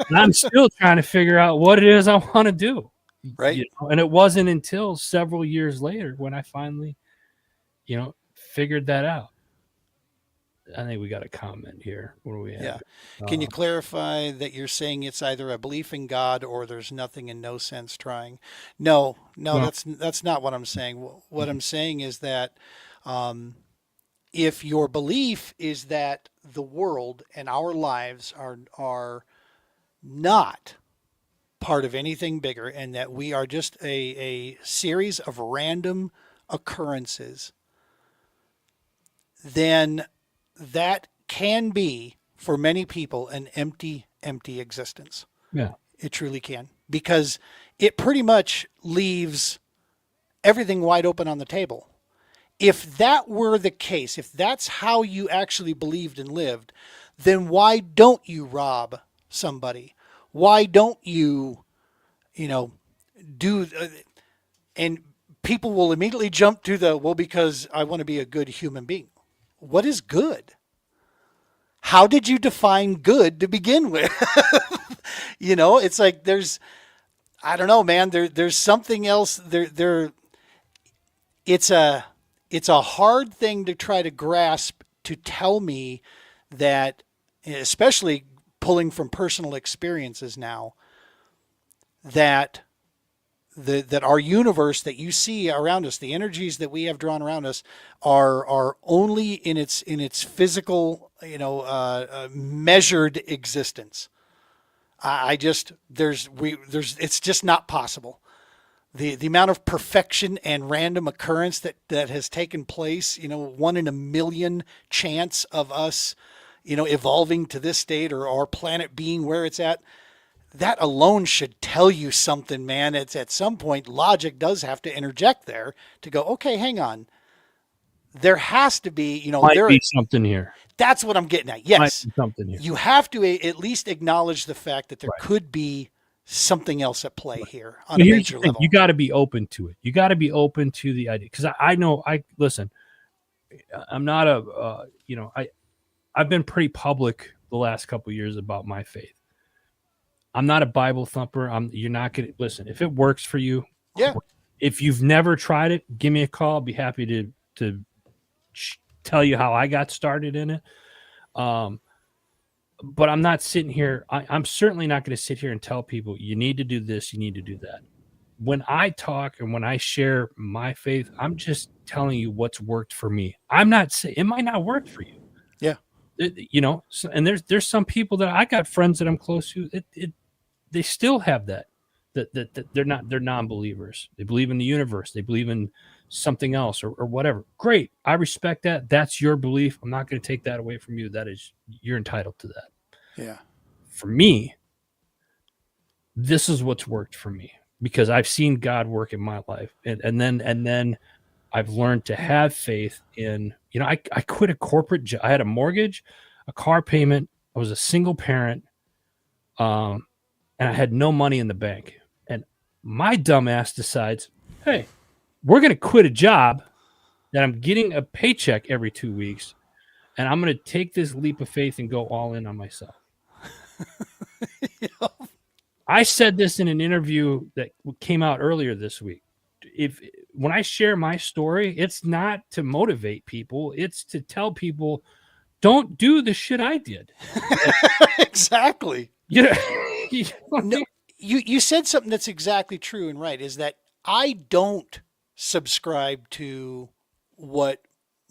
and I'm still trying to figure out what it is I want to do. Right. And it wasn't until several years later when I finally, figured that out. I think we got a comment here. What do we have? Yeah. Can you clarify that you're saying it's either a belief in God or there's nothing and no sense trying? No, Well, that's not what I'm saying. What I'm saying is that if your belief is that the world and our lives are not part of anything bigger, and that we are just a series of random occurrences, then that can be, for many people, an empty existence. yeah. It truly can, because it pretty much leaves everything wide open on the table. If that were the case, if that's how you actually believed and lived, then why don't you rob somebody? Why don't you, do, and people will immediately jump to because I want to be a good human being. What is good? How did you define good to begin with? It's like I don't know, man. There's something else. It's a hard thing to try to grasp, to tell me that, especially pulling from personal experiences now, that that our universe that you see around us, the energies that we have drawn around us, are only in its physical, measured existence. It's just not possible. The amount of perfection and random occurrence that has taken place, 1 in a million chance of us, evolving to this state, or our planet being where it's at. That alone should tell you something, man. It's at some point logic does have to interject there to go, okay, hang on. There has to be, Might be something here. That's what I'm getting at. Yes. Might be something here. You have to at least acknowledge the fact that there Right. could be something else at play here on But a here's major the thing. level. You got to be open to it. You got to be open to the idea. Because I know, listen, I'm not I've been pretty public the last couple of years about my faith. I'm not a Bible thumper. You're not going to listen. If it works for you, Yeah. If you've never tried it, give me a call. I'll be happy to tell you how I got started in it. But I'm not sitting here. I'm certainly not going to sit here and tell people you need to do this, you need to do that. When I talk and when I share my faith, I'm just telling you what's worked for me. I'm not saying it might not work for you. Yeah. And there's some people that I got friends that I'm close to. they still have that they're non-believers. They believe in the universe. They believe in something else or whatever. Great. I respect that. That's your belief. I'm not going to take that away from you. You're entitled to that. Yeah. For me, this is what's worked for me because I've seen God work in my life. And then I've learned to have faith in, I quit a corporate job. I had a mortgage, a car payment. I was a single parent. And I had no money in the bank. And my dumb ass decides, hey, we're going to quit a job that I'm getting a paycheck every 2 weeks. And I'm going to take this leap of faith and go all in on myself. I said this in an interview that came out earlier this week. When I share my story, it's not to motivate people. It's to tell people, don't do the shit I did. Exactly. No, you said something that's exactly true and right, is that I don't subscribe to what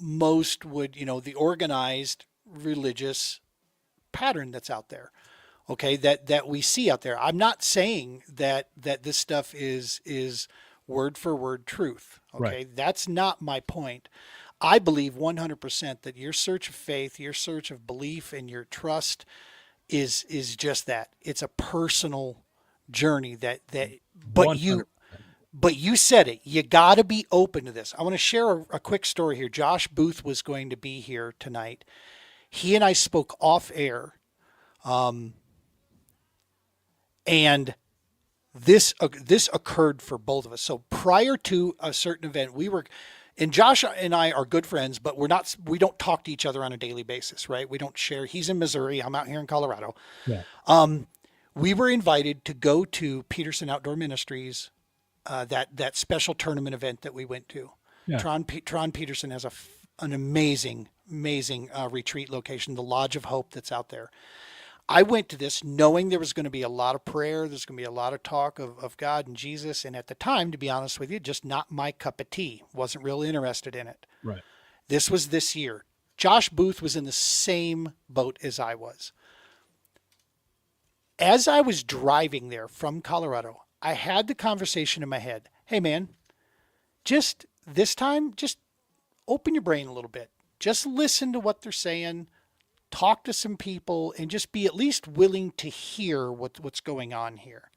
most would, the organized religious pattern that's out there. Okay, that we see out there. I'm not saying that this stuff is word for word truth. Okay, right. That's not my point. I believe 100% that your search of faith, your search of belief, and your trust is just that. It's a personal journey but 100%. you said it. You got to be open to this. I want to share a quick story here. Josh Booth was going to be here tonight. He and I spoke off air. And this occurred for both of us. So prior to a certain event, and Josh and I are good friends, but we don't talk to each other on a daily basis, right? We don't share. He's in Missouri. I'm out here in Colorado. Yeah. We were invited to go to Peterson Outdoor Ministries, that special tournament event that we went to. Yeah. Tron Peterson has an amazing retreat location, the Lodge of Hope that's out there. I went to this knowing there was going to be a lot of prayer. There's going to be a lot of talk of God and Jesus. And at the time, to be honest with you, just not my cup of tea. Wasn't real interested in it. Right. This was this year. Josh Booth was in the same boat as I was. As I was driving there from Colorado, I had the conversation in my head. Hey, man, just this time, just open your brain a little bit. Just listen to what they're saying. Talk to some people and just be at least willing to hear what's going on here.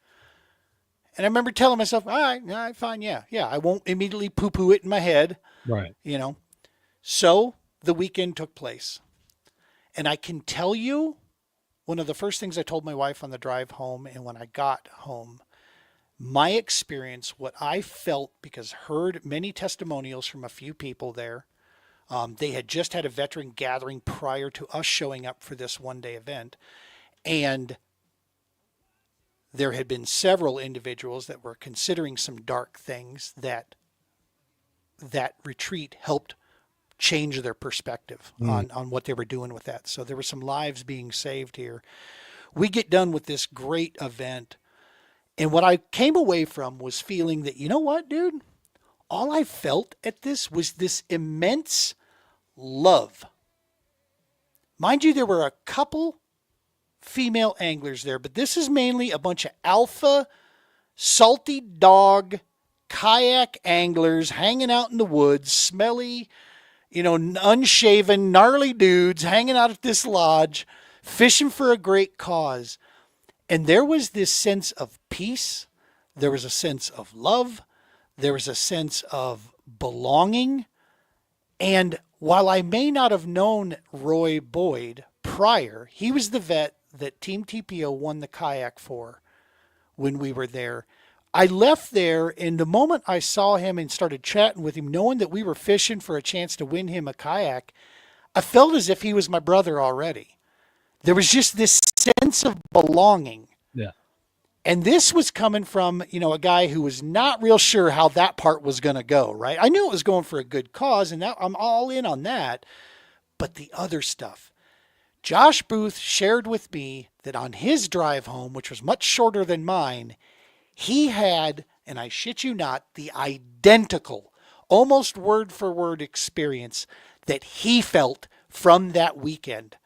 And I remember telling myself, all right, fine. Yeah. I won't immediately poo-poo it in my head. Right. So the weekend took place. And I can tell you, one of the first things I told my wife on the drive home and when I got home, my experience, what I felt, because heard many testimonials from a few people there. They had just had a veteran gathering prior to us showing up for this one-day event. And there had been several individuals that were considering some dark things that retreat helped change their perspective on what they were doing with that. So there were some lives being saved here. We get done with this great event. And what I came away from was feeling that, you know what, dude? All I felt at this was this immense love. Mind you, there were a couple female anglers there, but this is mainly a bunch of alpha, salty dog, kayak anglers hanging out in the woods, smelly, unshaven, gnarly dudes hanging out at this lodge, fishing for a great cause. And there was this sense of peace. There was a sense of love. There was a sense of belonging. And while I may not have known Roy Boyd prior, he was the vet that Team TPO won the kayak for when we were there. I left there, and the moment I saw him and started chatting with him, knowing that we were fishing for a chance to win him a kayak, I felt as if he was my brother already. There was just this sense of belonging. Yeah. And this was coming from, a guy who was not real sure how that part was going to go, right? I knew it was going for a good cause, and I'm all in on that. But the other stuff, Josh Booth shared with me that on his drive home, which was much shorter than mine, he had, and I shit you not, the identical, almost word for word experience that he felt from that weekend.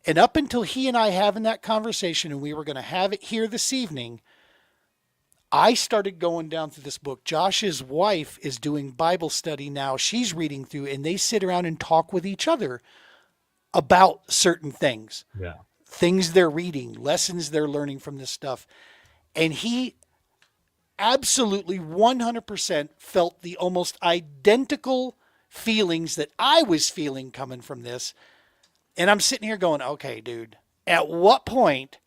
And up until he and I having that conversation, and we were going to have it here this evening, I started going down through this book. Josh's wife is doing Bible study now. She's reading through, and they sit around and talk with each other about certain things, Yeah. things they're reading, lessons they're learning from this stuff. And he absolutely 100% felt the almost identical feelings that I was feeling coming from this. And I'm sitting here going, okay, dude, at what point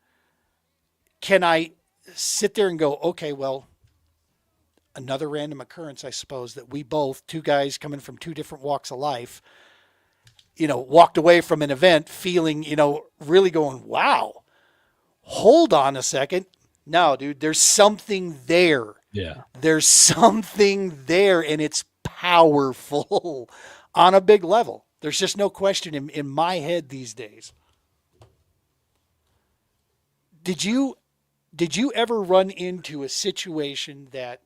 can I sit there and go, okay, well, another random occurrence, I suppose, that we both, two guys coming from two different walks of life, walked away from an event feeling, really going, wow, hold on a second. No, dude, there's something there. Yeah. There's something there, and it's powerful on a big level. There's just no question in my head these days. Did you ever run into a situation that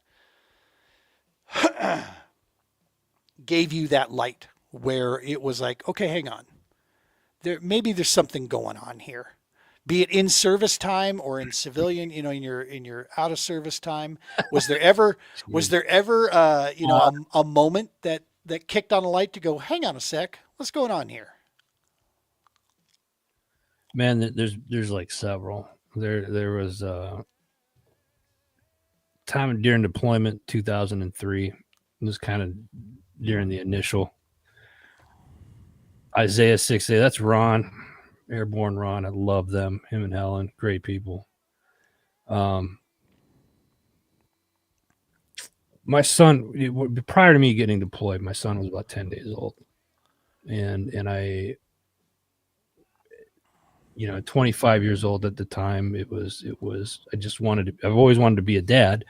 gave you that light where it was like, okay, hang on. Maybe there's something going on here. Be it in service time or in civilian, in your out of service time. Was there ever a moment that kicked on a light to go, hang on a sec, what's going on here? Man, there's like several. There was time during deployment 2003. It was kind of during the initial Isaiah 6A. That's Ron, Airborne Ron. I love them. Him and Helen, great people. My son, prior to me getting deployed, my son was about 10 days old, and I, 25 years old at the time. It was. I just wanted to. I've always wanted to be a dad,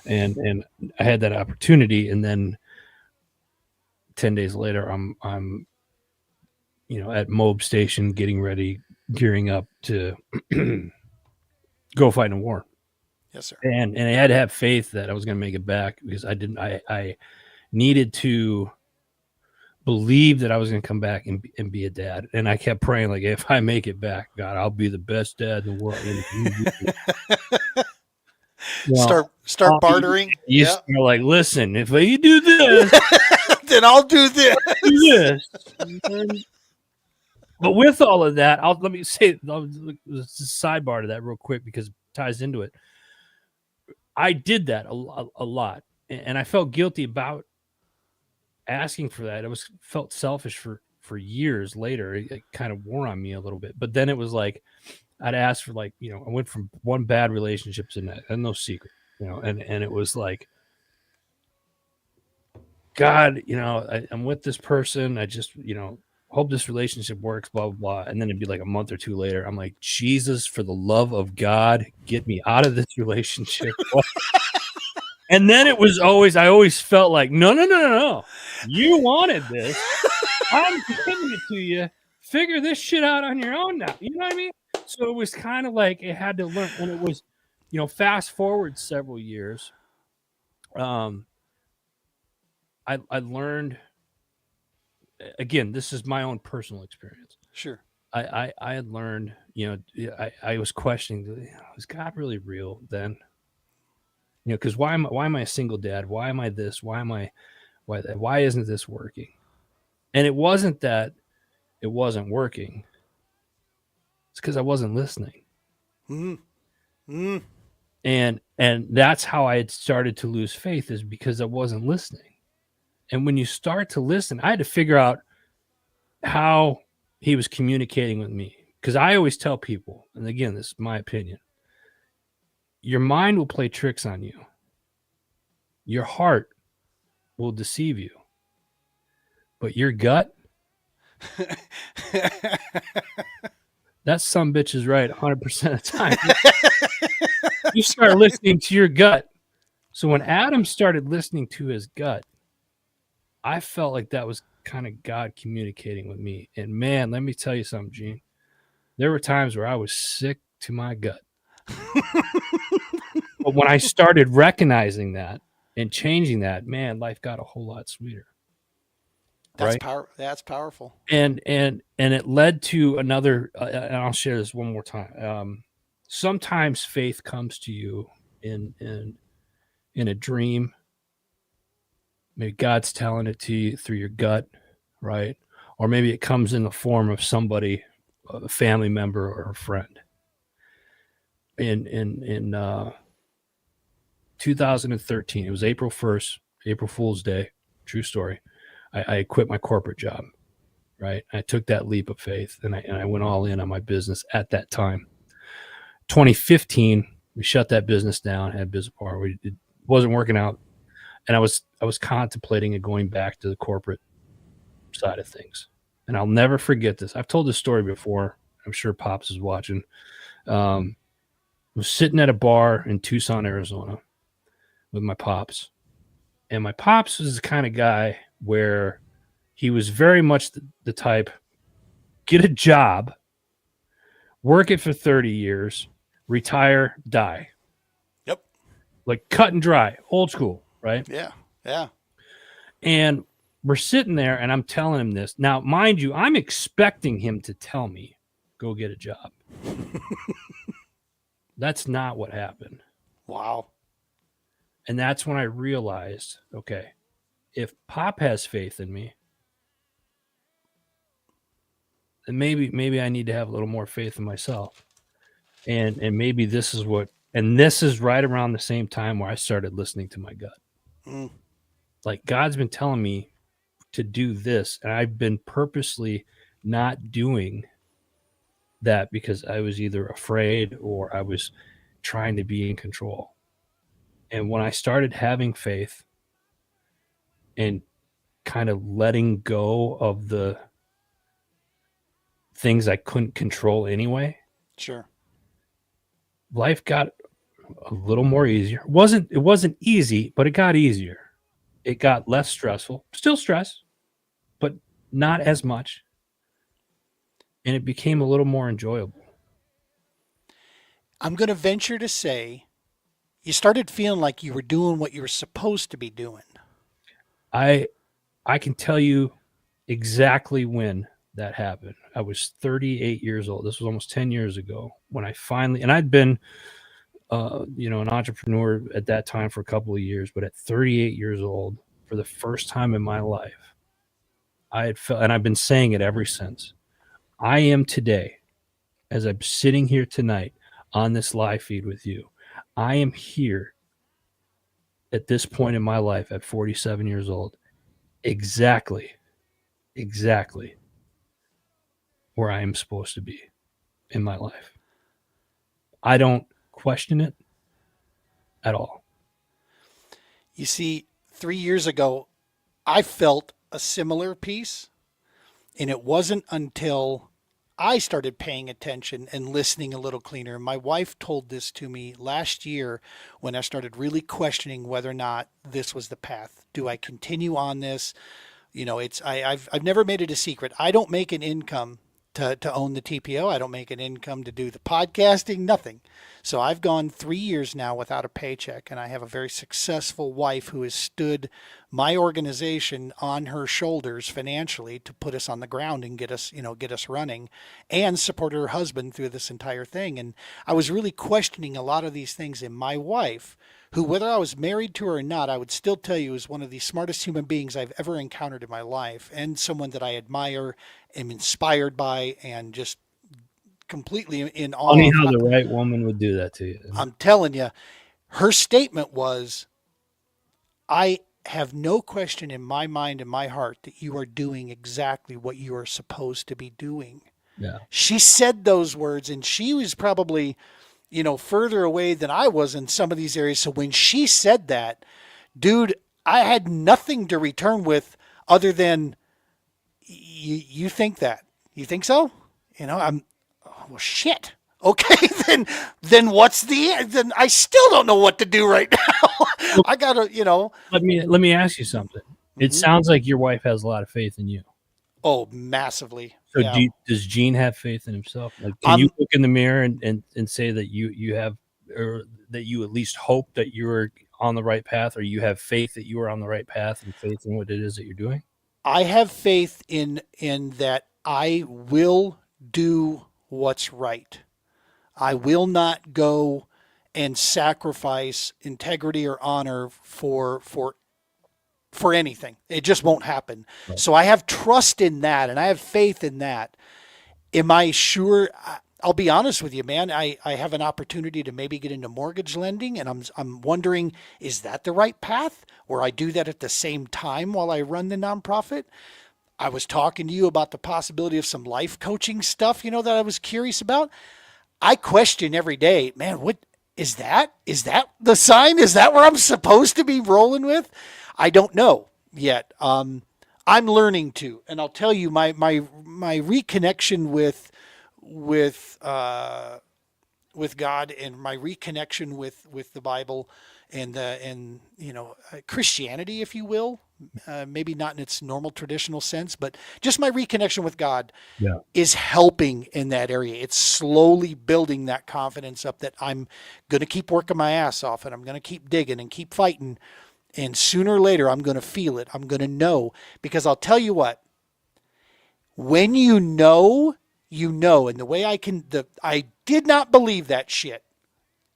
and I had that opportunity. And then 10 days later, I'm at Moab Station, getting ready, gearing up to go fight in a war. Yes, sir. And I had to have faith that I was going to make it back, because I needed to believe that I was going to come back and be a dad. And I kept praying, like, if I make it back, God, I'll be the best dad in the world. Start bartering. You're like, listen, if you do this, then I'll do this. But with all of that, let me say a sidebar to that real quick, because it ties into it. I did that a lot, and I felt guilty about asking for that. Felt selfish for years later. It kind of wore on me a little bit. But then it was like, I'd ask for, like, I went from one bad relationship to that, and no secret, and it was like, God, I'm with this person. I just, hope this relationship works, blah, blah, blah. And then it'd be like a month or two later, I'm like, Jesus, for the love of God, get me out of this relationship. And then it was I always felt like, no. You wanted this. I'm giving it to you. Figure this shit out on your own now. You know what I mean? So it was kind of like it had to learn. And it was, fast forward several years. I learned, again, this is my own personal experience. Sure. I had learned, I was questioning, is God really real then? Because why am I a single dad? Why am I this? Why isn't this working? And it wasn't that it wasn't working. It's because I wasn't listening. Mm-hmm. And that's how I had started to lose faith, is because I wasn't listening. And when you start to listen, I had to figure out how he was communicating with me. Because I always tell people, and again, this is my opinion, your mind will play tricks on you. Your heart will deceive you. But your gut, that some bitch is right 100% of the time. You start listening to your gut. So when Adam started listening to his gut, I felt like that was kind of God communicating with me. And man, let me tell you something, Gene. There were times where I was sick to my gut. But when I started recognizing that and changing that, man, life got a whole lot sweeter. right? That's powerful. And it led to another. And I'll share this one more time. Sometimes faith comes to you in a dream. Maybe God's telling it to you through your gut, right? Or maybe it comes in the form of somebody, a family member or a friend. In 2013, it was April 1st, April Fool's Day, true story. I quit my corporate job, right? I took that leap of faith and I went all in on my business at that time. 2015, we shut that business down, had business bar. It wasn't working out. And I was contemplating it going back to the corporate side of things. And I'll never forget this. I've told this story before. I'm sure Pops is watching. I was sitting at a bar in Tucson, Arizona with my Pops. And my Pops was the kind of guy where he was very much the type, get a job, work it for 30 years, retire, die. Yep. Like cut and dry, old school, right? Yeah. Yeah. And we're sitting there and I'm telling him this. Now, mind you, I'm expecting him to tell me, go get a job. That's not what happened. Wow. And that's when I realized, okay, if Pop has faith in me, then maybe I need to have a little more faith in myself. And maybe this is right around the same time where I started listening to my gut. Mm. Like God's been telling me to do this, and I've been purposely not doing that because I was either afraid or I was trying to be in control. And when I started having faith and kind of letting go of the things I couldn't control anyway, Sure. life got a little more easier. It wasn't easy, but it got easier. It got less stressful. Still stress, but not as much. And it became a little more enjoyable. I'm going to venture to say you started feeling like you were doing what you were supposed to be doing. I can tell you exactly when that happened. I was 38 years old. This was almost 10 years ago when I finally, and I'd been, an entrepreneur at that time for a couple of years, but at 38 years old, for the first time in my life, I had felt, and I've been saying it ever since, I am today, as I'm sitting here tonight on this live feed with you, I am here at this point in my life at 47 years old, exactly where I am supposed to be in my life. I don't question it at all. You see, 3 years ago, I felt a similar piece, and it wasn't until I started paying attention and listening a little cleaner. My wife told this to me last year when I started really questioning whether or not this was the path. Do I continue on this? I've never made it a secret. I don't make an income to own the TPO. I don't make an income to do the podcasting, nothing. So I've gone 3 years now without a paycheck, and I have a very successful wife who has stood my organization on her shoulders financially to put us on the ground and get us running, and support her husband through this entire thing. And I was really questioning a lot of these things, and my wife, who, whether I was married to her or not, I would still tell you is one of the smartest human beings I've ever encountered in my life, and someone that I admire, am inspired by, and just completely in awe. Funny how the right woman would do that to you. I'm telling you, her statement was, I have no question in my mind and my heart that you are doing exactly what you are supposed to be doing. Yeah. She said those words, and she was probably, further away than I was in some of these areas. So when she said that, dude, I had nothing to return with other than, you think that? You think so? Well, shit. Okay, then what's then I still don't know what to do right now. I gotta, Let me ask you something. It sounds like your wife has a lot of faith in you. Oh, massively. So Yeah. does Gene have faith in himself? Like, can you look in the mirror and say that you have, or that you at least hope that you're on the right path, or you have faith that you are on the right path and faith in what it is that you're doing? I have faith in that I will do what's right. I will not go and sacrifice integrity or honor for anything. It just won't happen. Right. So I have trust in that and I have faith in that. Am I sure? I'll be honest with you, man. I have an opportunity to maybe get into mortgage lending, and I'm wondering, is that the right path? Or I do that at the same time while I run the nonprofit? I was talking to you about the possibility of some life coaching stuff, that I was curious about. I question every day, man, what is that? Is that the sign? Is that where I'm supposed to be rolling with? I don't know yet. I'm learning to, and I'll tell you my reconnection with with God and my reconnection with the Bible and Christianity, if you will, maybe not in its normal traditional sense, but just my reconnection with God Yeah. is helping in that area. It's slowly building that confidence up that I'm going to keep working my ass off and I'm going to keep digging and keep fighting. And sooner or later, I'm going to feel it. I'm going to know, because I'll tell you what, when you know, you know. And the way I did not believe that shit.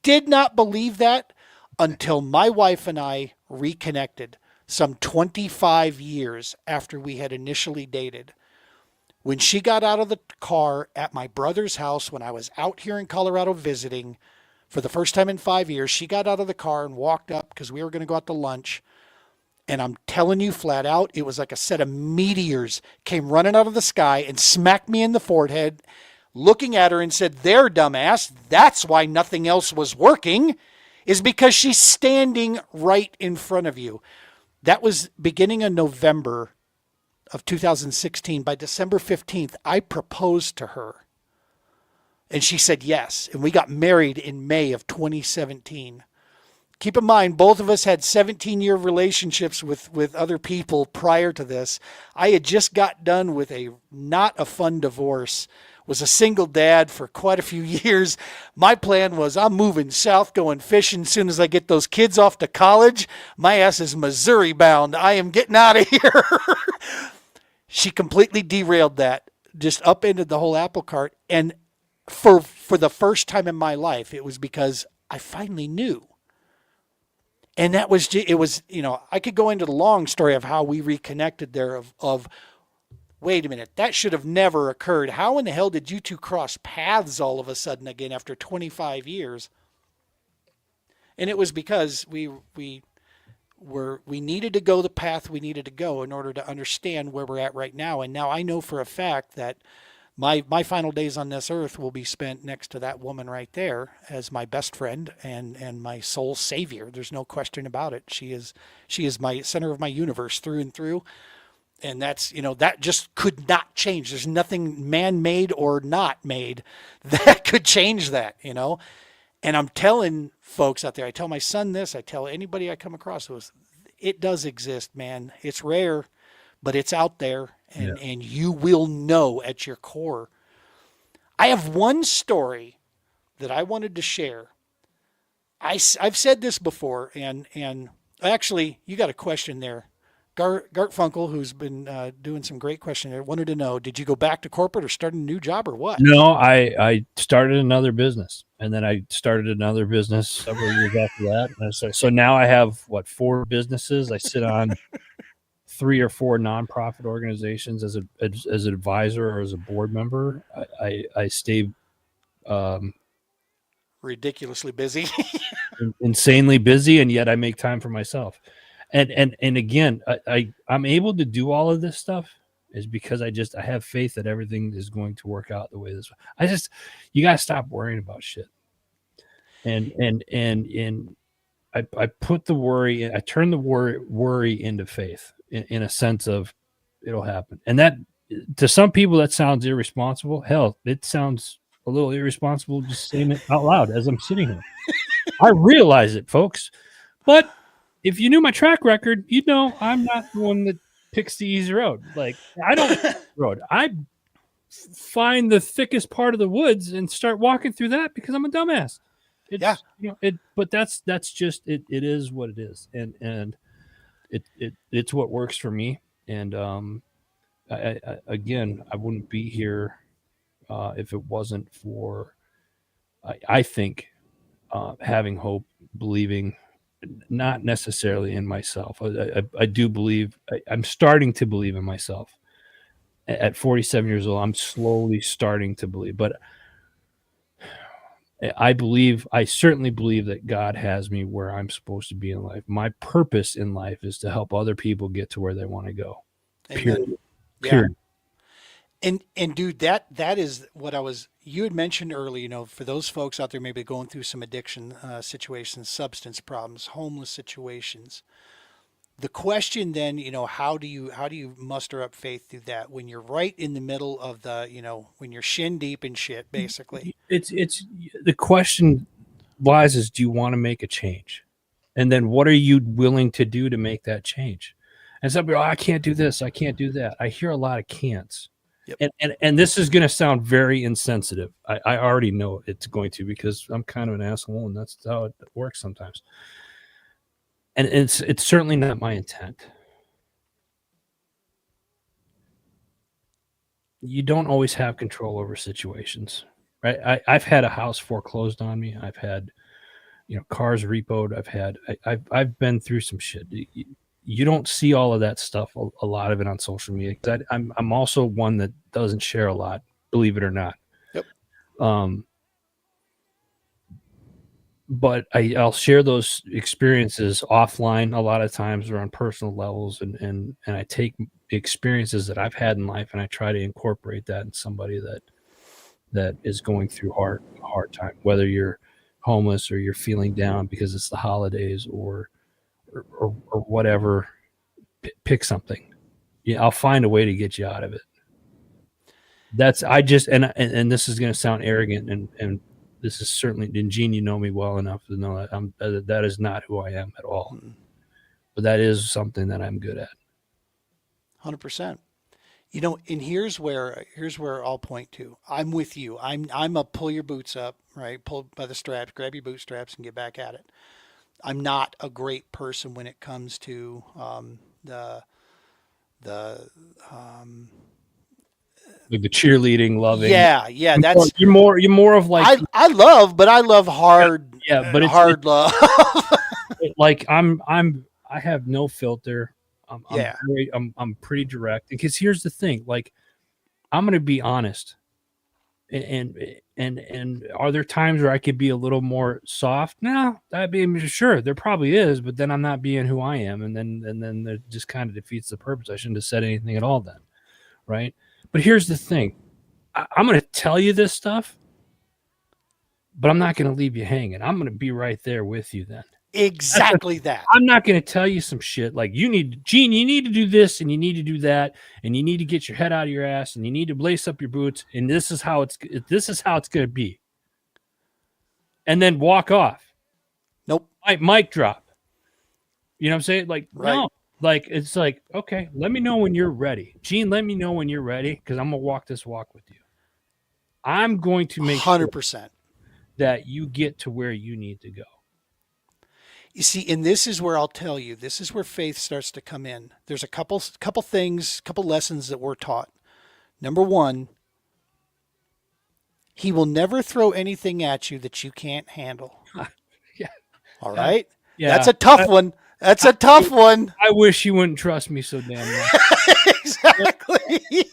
Did not believe that until my wife and I reconnected some 25 years after we had initially dated. When she got out of the car at my brother's house when I was out here in Colorado visiting for the first time in 5 years, she got out of the car and walked up because we were going to go out to lunch. And I'm telling you flat out, it was like a set of meteors came running out of the sky and smacked me in the forehead, looking at her and said, "There, dumbass, that's why nothing else was working, is because she's standing right in front of you." That was beginning of November of 2016. By December 15th, I proposed to her. And she said yes. And we got married in May of 2017. Keep in mind, both of us had 17-year relationships with other people prior to this. I had just got done with a not a fun divorce, was a single dad for quite a few years. My plan was I'm moving south, going fishing as soon as I get those kids off to college. My ass is Missouri bound. I am getting out of here. She completely derailed that, just upended the whole apple cart. And for the first time in my life, it was because I finally knew. And that was, it was, I could go into the long story of how we reconnected there of wait a minute, that should have never occurred. How in the hell did you two cross paths all of a sudden again after 25 years? And it was because we needed to go the path we needed to go in order to understand where we're at right now. And now I know for a fact that my final days on this earth will be spent next to that woman right there as my best friend and my soul savior. There's no question about it. She is my center of my universe through and through. And that's, that just could not change. There's nothing man-made or not made that could change that, And I'm telling folks out there, I tell my son this, I tell anybody I come across this, it does exist, man. It's rare, but it's out there, and you will know at your core. I have one story that I wanted to share. I've said this before, and actually, you got a question there. Gart Funkel, who's been doing some great questions there, wanted to know, did you go back to corporate or start a new job or what? No, I started another business, and then I started another business several years after that. And so now I have, 4 businesses. I sit on 3 or 4 nonprofit organizations as an advisor or as a board member. I stay ridiculously busy. insanely busy, and yet I make time for myself. And again, I'm able to do all of this stuff is because I have faith that everything is going to work out the way this. You got to stop worrying about shit. And I put the worry, I turn the worry into faith in a sense of it'll happen. And that, to some people, that sounds irresponsible. Hell, it sounds a little irresponsible just saying it out loud as I'm sitting here. I realize it, folks. But if you knew my track record, you'd know I'm not the one that picks the easy road. Like, I don't pick the road. I find the thickest part of the woods and start walking through that because I'm a dumbass. But that's just it. It is what it is, and it's what works for me. And again, I wouldn't be here if it wasn't for, I think, having hope, believing, not necessarily in myself. I do believe, I'm starting to believe in myself. At 47 years old, I'm slowly starting to believe. But I certainly believe that God has me where I'm supposed to be in life. My purpose in life is to help other people get to where they want to go. Amen. Period. Yeah. Period. And dude, that is what I was. You had mentioned earlier. For those folks out there maybe going through some addiction situations, substance problems, homeless situations. The question then, how do you muster up faith through that when you're right in the middle of when you're shin deep in shit, basically. It's the question lies is, do you want to make a change? And then what are you willing to do to make that change? And some people, I can't do this, I can't do that. I hear a lot of can'ts. Yep. And this is going to sound very insensitive. I already know it's going to, because I'm kind of an asshole, and that's how it works sometimes. And it's certainly not my intent. You don't always have control over situations, right? I've had a house foreclosed on me. I've had, cars repoed. I've been through some shit. You don't see all of that stuff, a lot of it on social media. 'Cause I'm also one that doesn't share a lot, believe it or not. Yep. But I'll share those experiences offline a lot of times, or on personal levels, and I take experiences that I've had in life, and I try to incorporate that in somebody that is going through a hard time, whether you're homeless or you're feeling down because it's the holidays, or whatever. Pick something. Yeah, I'll find a way to get you out of it. That's I just and this is going to sound arrogant, and this is certainly, and Gene, you know me well enough to know that that is not who I am at all. But that is something that I'm good at. 100%. And here's where I'll point to. I'm with you. I'm a pull your boots up, right? Pull by the straps, grab your bootstraps, and get back at it. I'm not a great person when it comes to the Like the cheerleading, loving. yeah. That's You're more of like, I love, but I love hard yeah, but hard love. like I have no filter. Yeah. I'm pretty direct, because here's the thing, like, I'm going to be honest. And are there times where I could be a little more soft? No, that'd be, sure, there probably is, but then I'm not being who I am, and then that just kind of defeats the purpose. I shouldn't have said anything at all then, right? But here's the thing. I'm going to tell you this stuff, but I'm not going to leave you hanging. I'm going to be right there with you then. Exactly that. I'm not going to tell you some shit like, Gene, you need to do this, and you need to do that, and you need to get your head out of your ass, and you need to lace up your boots, and this is how it's going to be. And then walk off. Nope. Mic drop. You know what I'm saying? Like, Right. no. Like, it's like, okay, let me know when you're ready. Gene, let me know when you're ready, because I'm going to walk this walk with you. I'm going to make 100%. sure that you get to where you need to go. You see, and this is where I'll tell you, this is where faith starts to come in. There's a couple things, couple lessons that we're taught. Number one, he will never throw anything at you that you can't handle. Yeah. All right? Yeah. That's a tough one. That's a tough one. I wish you wouldn't trust me so damn much. Exactly.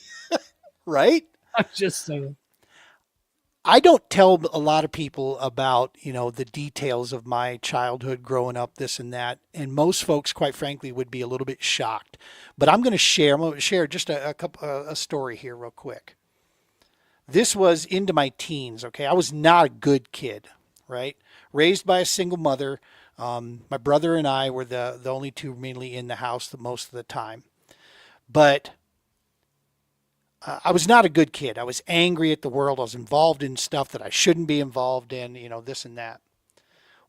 Right? I'm just saying. I don't tell a lot of people about, the details of my childhood growing up, this and that. And most folks, quite frankly, would be a little bit shocked. But I'm going to share just a story here real quick. This was into my teens. Okay. I was not a good kid, right? Raised by a single mother. My brother and I were the only two mainly in the house most of the time. But I was not a good kid. I was angry at the world. I was involved in stuff that I shouldn't be involved in, this and that.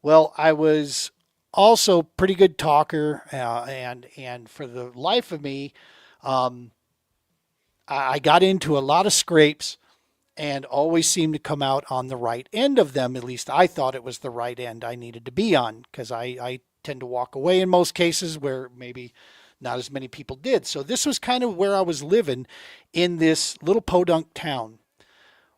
Well, I was also pretty good talker, and for the life of me, I got into a lot of scrapes and always seemed to come out on the right end of them. At least I thought it was the right end I needed to be on, because I tend to walk away in most cases where maybe Not as many people did. So this was kind of where I was living in this little podunk town.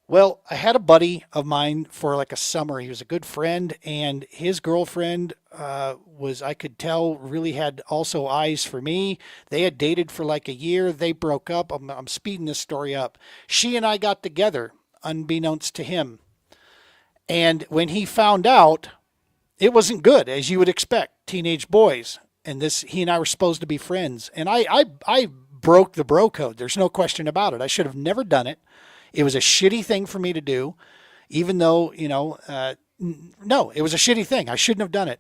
Well, I had a buddy of mine for like a summer. He was a good friend, and his girlfriend was, I could tell, really had also eyes for me. They had dated for like a year. They broke up. I'm speeding this story up. She and I got together, unbeknownst to him. And when he found out, it wasn't good, as you would expect, teenage boys. And this, he and I were supposed to be friends. And I broke the bro code. There's no question about it. I should have never done it. It was a shitty thing for me to do, even though, no, it was a shitty thing. I shouldn't have done it.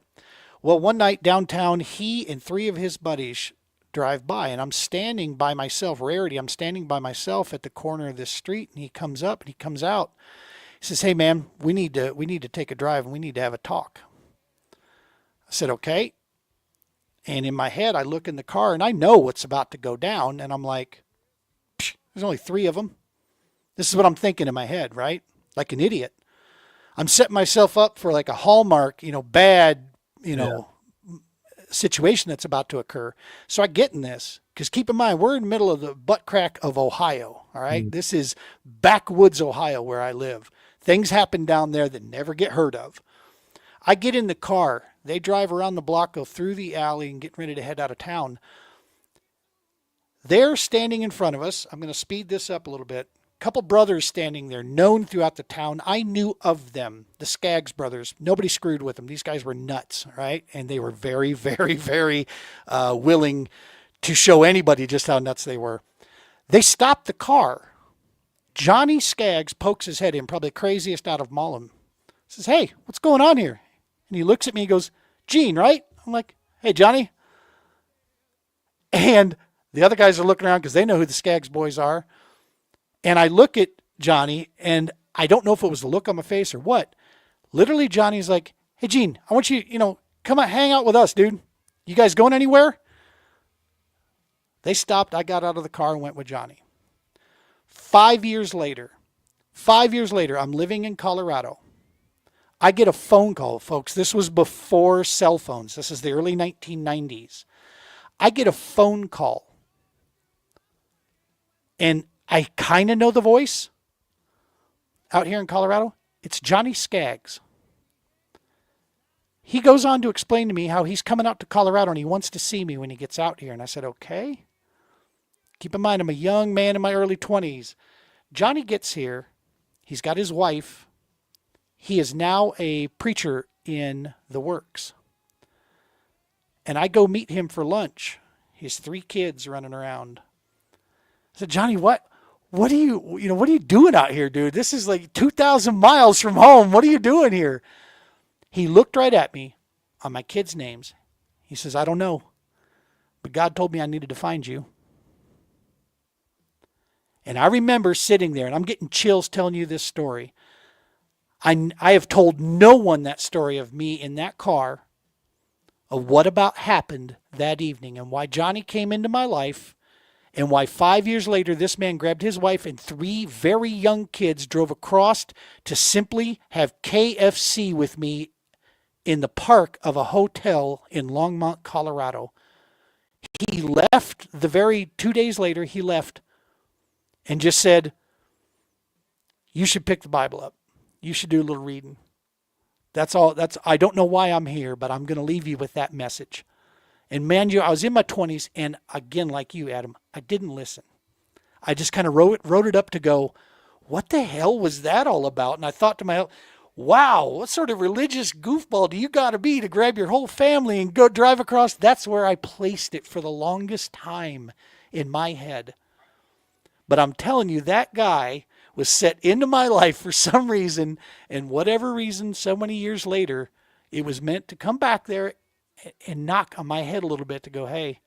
Well, one night downtown, he and three of his buddies drive by, and I'm standing by myself. Rarity, I'm standing by myself at the corner of this street, and he comes up and he comes out. He says, "Hey, man, we need to take a drive, and we need to have a talk." I said, "Okay." And in my head, I look in the car, and I know what's about to go down, and I'm like, there's only three of them. This is what I'm thinking in my head, right? Like an idiot. I'm setting myself up for like a Hallmark, bad, situation that's about to occur. So I get in this, because keep in mind, we're in the middle of the butt crack of Ohio. All right. Mm. This is backwoods Ohio where I live. Things happen down there that never get heard of. I get in the car. They drive around the block, go through the alley, and get ready to head out of town. They're standing in front of us. I'm going to speed this up a little bit. Couple brothers standing there, known throughout the town. I knew of them, the Skaggs brothers. Nobody screwed with them. These guys were nuts, right? And they were very, very, very willing to show anybody just how nuts they were. They stopped the car. Johnny Skaggs pokes his head in, probably the craziest out of them all. Says, "Hey, what's going on here?" And he looks at me and goes, "Gene, right?" I'm like, "Hey, Johnny." And the other guys are looking around because they know who the Skaggs boys are. And I look at Johnny, and I don't know if it was the look on my face or what. Literally, Johnny's like, "Hey, Gene, I want you, come on, hang out with us, dude. You guys going anywhere?" They stopped. I got out of the car and went with Johnny. 5 years later, I'm living in Colorado. I get a phone call, folks. This was before cell phones. This is the early 1990s. I get a phone call. And I kind of know the voice out here in Colorado. It's Johnny Skaggs. He goes on to explain to me how he's coming out to Colorado and he wants to see me when he gets out here. And I said, okay. Keep in mind, I'm a young man in my early 20s. Johnny gets here. He's got his wife. He is now a preacher in the works. And I go meet him for lunch. He has 3 kids running around. I said, "Johnny, what are you doing out here, dude? This is like 2,000 miles from home. What are you doing here?" He looked right at me on my kids' names. He says, "I don't know, but God told me I needed to find you." And I remember sitting there, and I'm getting chills telling you this story. I have told no one that story of me in that car, of what about happened that evening and why Johnny came into my life, and why 5 years later this man grabbed his wife and 3 very young kids, drove across to simply have KFC with me in the park of a hotel in Longmont, Colorado. He left 2 days later, he left and just said, "You should pick the Bible up. You should do a little reading. That's all. I don't know why I'm here, but I'm going to leave you with that message." And man, I was in my 20s, and again, like you, Adam, I didn't listen. I just kind of wrote it up to go, what the hell was that all about? And I thought to myself, wow, what sort of religious goofball do you got to be to grab your whole family and go drive across? That's where I placed it for the longest time in my head. But I'm telling you, that guy was set into my life for some reason, and whatever reason, so many years later, it was meant to come back there and knock on my head a little bit to go, hey,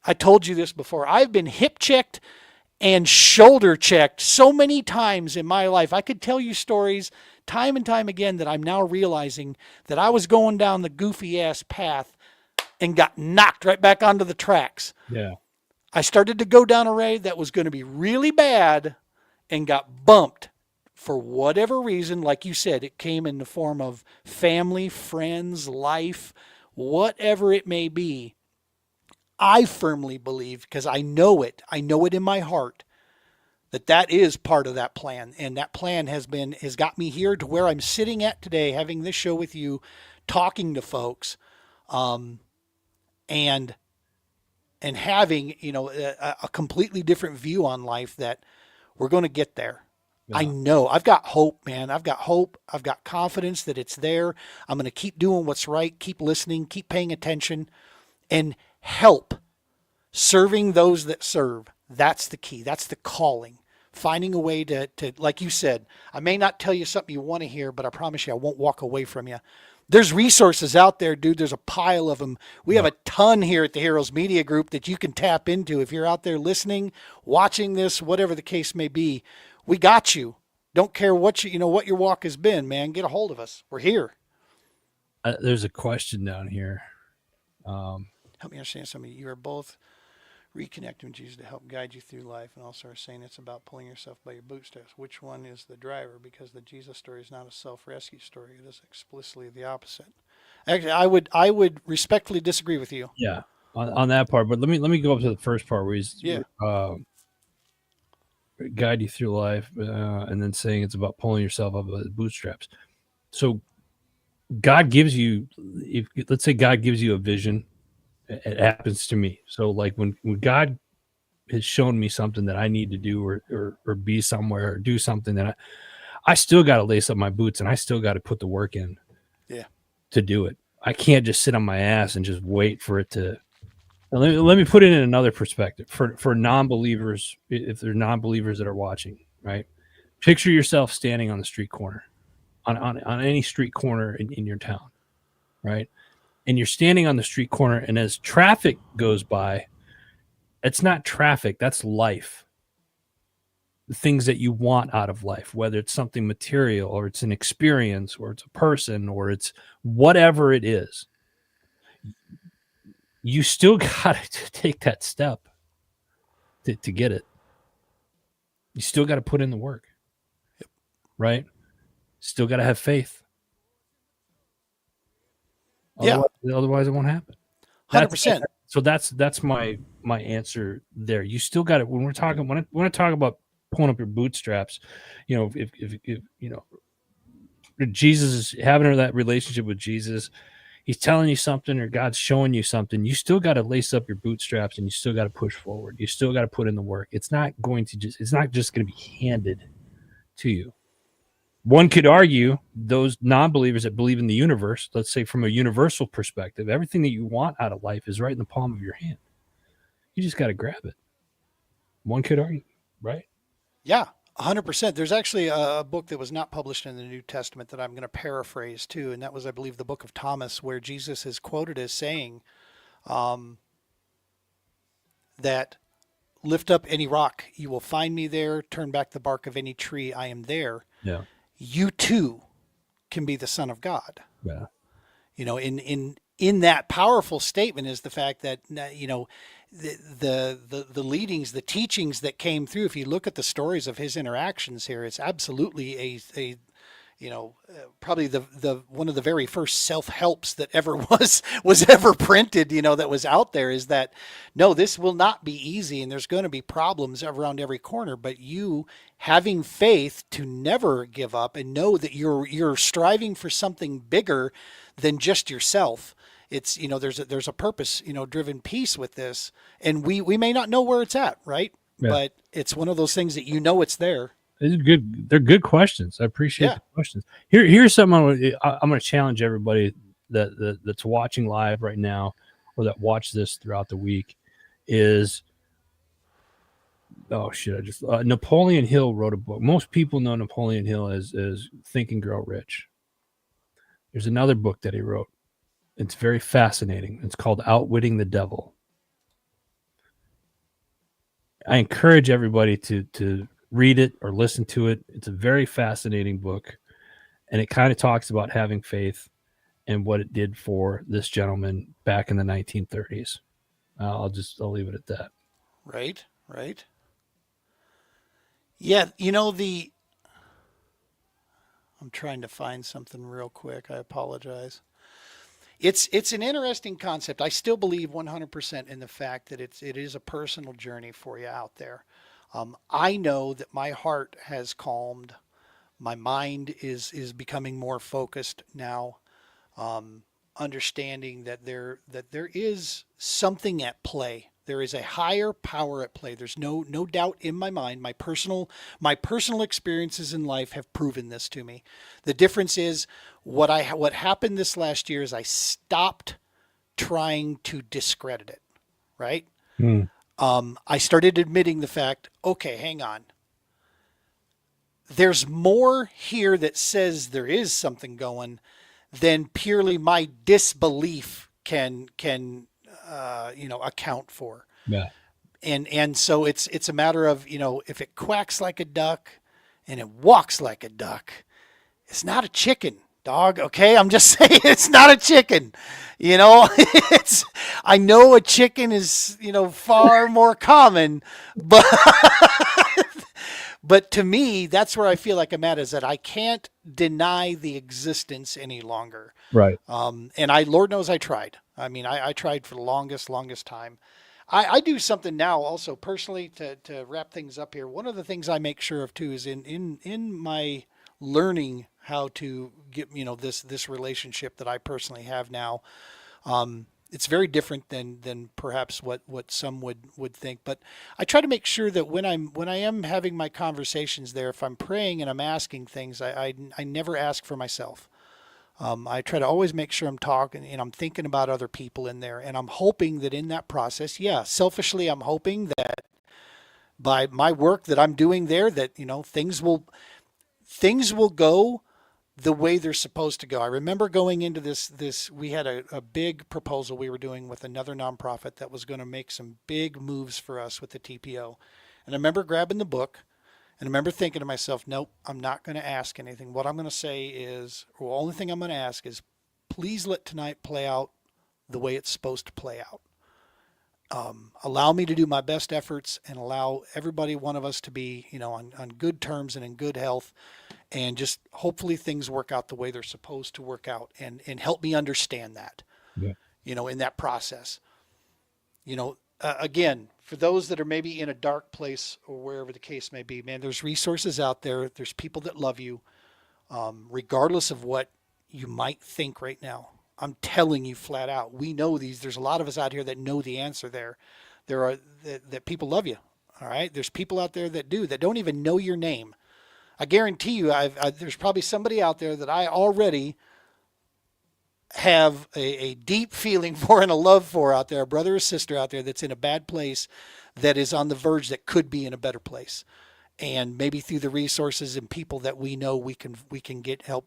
I told you this before. I've been hip checked and shoulder checked so many times in my life. I could tell you stories time and time again that I'm now realizing that I was going down the goofy ass path and got knocked right back onto the tracks. Yeah. I started to go down a road that was going to be really bad and got bumped for whatever reason. Like you said, it came in the form of family, friends, life, whatever it may be. I firmly believe, because I know it in my heart, that is part of that plan. And that plan has got me here to where I'm sitting at today, having this show with you, talking to folks, and having, a completely different view on life, that we're going to get there. I Yeah. know. I've got hope, man. I've got hope. I've got confidence that it's there. I'm going to keep doing what's right, keep listening, keep paying attention, and help serving those that serve. That's the key. That's the calling. Finding a way to, like you said, I may not tell you something you want to hear, but I promise you I won't walk away from you. There's resources out there, dude. There's a pile of them. We have a ton here at the Heroes Media Group that you can tap into. If you're out there listening, watching this, whatever the case may be, we got you. Don't care what what your walk has been, man. Get a hold of us. We're here. There's a question down here. Help me understand something. You are both reconnecting with Jesus to help guide you through life, and also are saying it's about pulling yourself by your bootstraps. Which one is the driver? Because the Jesus story is not a self-rescue story. It is explicitly the opposite. Actually, I would respectfully disagree with you. Yeah, on that part. But let me go up to the first part where he's guide you through life, and then saying it's about pulling yourself up by the bootstraps. So God gives you, let's say God gives you a vision. It happens to me. So like when God has shown me something that I need to do, or be somewhere, or do something, that I still got to lace up my boots, and I still got to put the work in to do it. I can't just sit on my ass and just wait for it to. Let me put it in another perspective for non-believers. If they're non-believers that are watching, right? Picture yourself standing on the street corner, on any street corner in your town, right? And you're standing on the street corner, and as traffic goes by, it's not traffic, that's life. The things that you want out of life, whether it's something material, or it's an experience, or it's a person, or it's whatever it is, you still got to take that step to get it. You still got to put in the work, right? Still got to have faith. Otherwise it won't happen. 100%. So that's my answer there. You still got it. When I talk about pulling up your bootstraps, if Jesus is having that relationship with Jesus, he's telling you something, or God's showing you something, you still got to lace up your bootstraps, and you still got to push forward. You still got to put in the work. It's not just going to be handed to you. One could argue those non-believers that believe in the universe, let's say from a universal perspective, everything that you want out of life is right in the palm of your hand. You just got to grab it. One could argue, right? Yeah, 100%. There's actually a book that was not published in the New Testament that I'm going to paraphrase too, and that was, I believe, the Book of Thomas, where Jesus is quoted as saying that lift up any rock, you will find me there. Turn back the bark of any tree, I am there. Yeah. You too can be the Son of God. Yeah. In that powerful statement is the fact that the leadings, the teachings that came through. If you look at the stories of his interactions here, it's absolutely a probably the one of the very first self-helps that ever was ever printed, that was out there, is that no, this will not be easy, and there's going to be problems around every corner, but you having faith to never give up and know that you're striving for something bigger than just yourself. It's, there's a purpose, driven piece with this, and we may not know where it's at, right? Yeah. But it's one of those things that it's there. These are good. They're good questions. I appreciate the questions. Here's something I'm going to challenge everybody that's watching live right now, or that watched this throughout the week, is Napoleon Hill wrote a book. Most people know Napoleon Hill as Think and Grow Rich. There's another book that he wrote. It's very fascinating. It's called Outwitting the Devil. I encourage everybody to read it or listen to it. It's a very fascinating book, and it kind of talks about having faith and what it did for this gentleman back in the 1930s. I'll leave it at that. Right. Yeah, I'm trying to find something real quick. I apologize. It's an interesting concept. I still believe 100% in the fact that it is a personal journey for you out there. I know that my heart has calmed. My mind is becoming more focused now. Understanding that there is something at play. There is a higher power at play. There's no doubt in my mind. My personal experiences in life have proven this to me. The difference is what happened this last year is I stopped trying to discredit it. Right? Hmm. I started admitting the fact. Okay, hang on. There's more here that says there is something going than purely my disbelief can account for. Yeah. And so it's a matter of, if it quacks like a duck and it walks like a duck, it's not a chicken, dog. Okay, I'm just saying it's not a chicken. It's I know a chicken is far more common, but but to me, that's where I feel like I'm at, is that I can't deny the existence any longer. Right. And Lord knows I tried. I mean, I tried for the longest time. I do something now also personally to wrap things up here. One of the things I make sure of too is in my learning how to get, this relationship that I personally have now. It's very different than perhaps what some would think. But I try to make sure that when I am having my conversations there, if I'm praying and I'm asking things, I never ask for myself. I try to always make sure I'm talking and I'm thinking about other people in there, and I'm hoping that in that process, yeah, selfishly, I'm hoping that by my work that I'm doing there, that things will go the way they're supposed to go. I remember going into this we had a big proposal we were doing with another nonprofit that was going to make some big moves for us with the TPO. And I remember grabbing the book and I remember thinking to myself, nope, I'm not going to ask anything. What I'm going to say is, or the only thing I'm going to ask is, please let tonight play out the way it's supposed to play out. Allow me to do my best efforts and allow everybody, one of us, to be, on good terms and in good health, and just hopefully things work out the way they're supposed to work out, and help me understand that, Yeah. in that process. Again, for those that are maybe in a dark place or wherever the case may be, man, there's resources out there. There's people that love you, regardless of what you might think right now. I'm telling you flat out, we know these. There's a lot of us out here that know the answer there. There are that people love you. All right. There's people out there that don't even know your name. I guarantee you, there's probably somebody out there that I already have a deep feeling for and a love for out there, a brother or sister out there that's in a bad place, that is on the verge that could be in a better place. And maybe through the resources and people that we know, we can get help,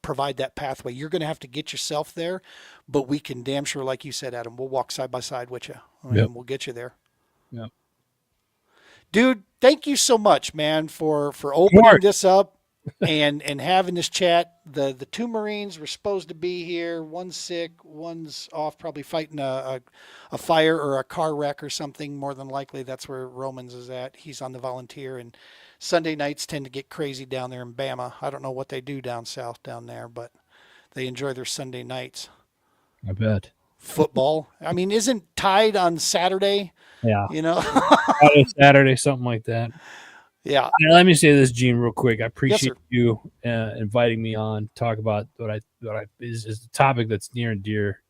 provide that pathway. You're going to have to get yourself there, but we can damn sure, like you said, Adam, we'll walk side by side with you, and we'll get you there. Yeah. Dude, thank you so much, man, for opening this up and having this chat. The two Marines were supposed to be here. One's sick, one's off, probably fighting a fire or a car wreck or something. More than likely, that's where Romans is at. He's on the volunteer, and Sunday nights tend to get crazy down there in Bama. I don't know what they do down south down there, but they enjoy their Sunday nights. I bet. Football. I mean, isn't Tide on Saturday? Yeah. Friday, Saturday, something like that. Yeah. Let me say this, Gene, real quick. I Yes, appreciate you inviting me on to talk about what is the topic that's near and dear,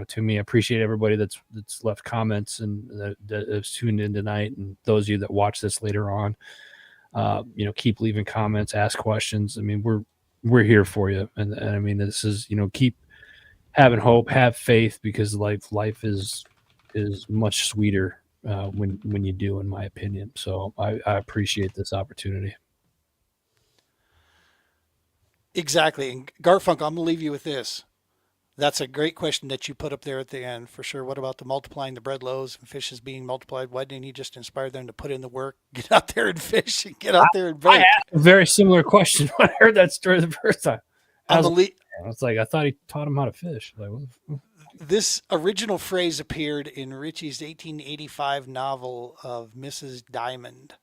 to me. I appreciate everybody that's left comments and that has tuned in tonight, and those of you that watch this later on. Keep leaving comments, ask questions. I mean, we're here for you, and I mean, this is keep having hope, have faith, because life is much sweeter when you do, in my opinion. So I appreciate this opportunity. Exactly. And Garfunkel, I'm going to leave you with this. That's a great question that you put up there at the end, for sure. What about the multiplying the bread loaves and fishes being multiplied? Why didn't he just inspire them to put in the work, get out there and fish, and get out there and bake? I asked a very similar question when I heard that story the first time. I was like, I thought he taught him how to fish. Like, this original phrase appeared in Ritchie's 1885 novel of Mrs. Diamond.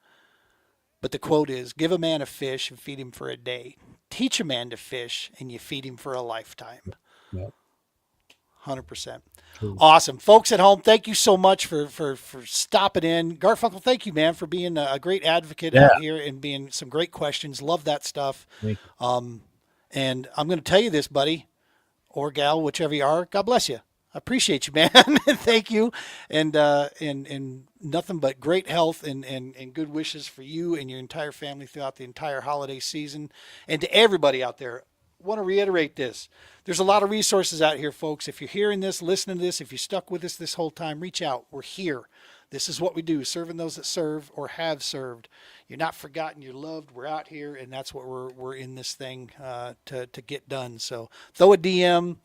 But the quote is, give a man a fish and feed him for a day. Teach a man to fish and you feed him for a lifetime. Yeah. 100%. True. Awesome. Folks at home, thank you so much for stopping in. Garfunkel, thank you, man, for being a great advocate Yeah. out here and being some great questions. Love that stuff. Thank you. And I'm going to tell you this, buddy, or gal, whichever you are, God bless you. I appreciate you, man. Thank you. And nothing but great health and good wishes for you and your entire family throughout the entire holiday season. And to everybody out there, I want to reiterate this. There's a lot of resources out here, folks. If you're hearing this, listening to this, if you stuck with us this whole time, reach out. We're here. This is what we do, serving those that serve or have served. You're not forgotten. You're loved. We're out here, and that's what we're in this thing to get done. So throw a DM.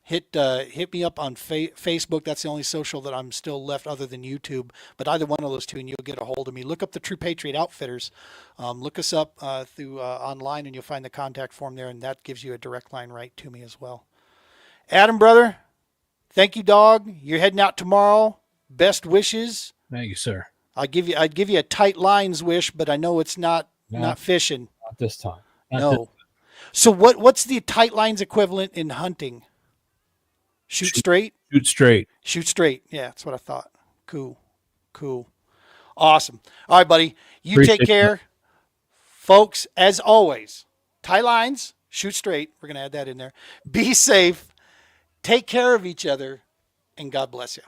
Hit me up on Facebook. That's the only social that I'm still left other than YouTube. But either one of those two, and you'll get a hold of me. Look up the True Patriot Outfitters. Look us up through online, and you'll find the contact form there, and that gives you a direct line right to me as well. Adam, brother, thank you, dog. You're heading out tomorrow. Best wishes. Thank you, sir. I'd give you a tight lines wish, but I know it's not fishing. Not this time. No. So what's the tight lines equivalent in hunting? Shoot straight? Shoot straight. Shoot straight. Yeah, that's what I thought. Cool. Awesome. All right, buddy. You Appreciate take care. Folks, as always, tie lines, shoot straight. We're going to add that in there. Be safe. Take care of each other, and God bless you.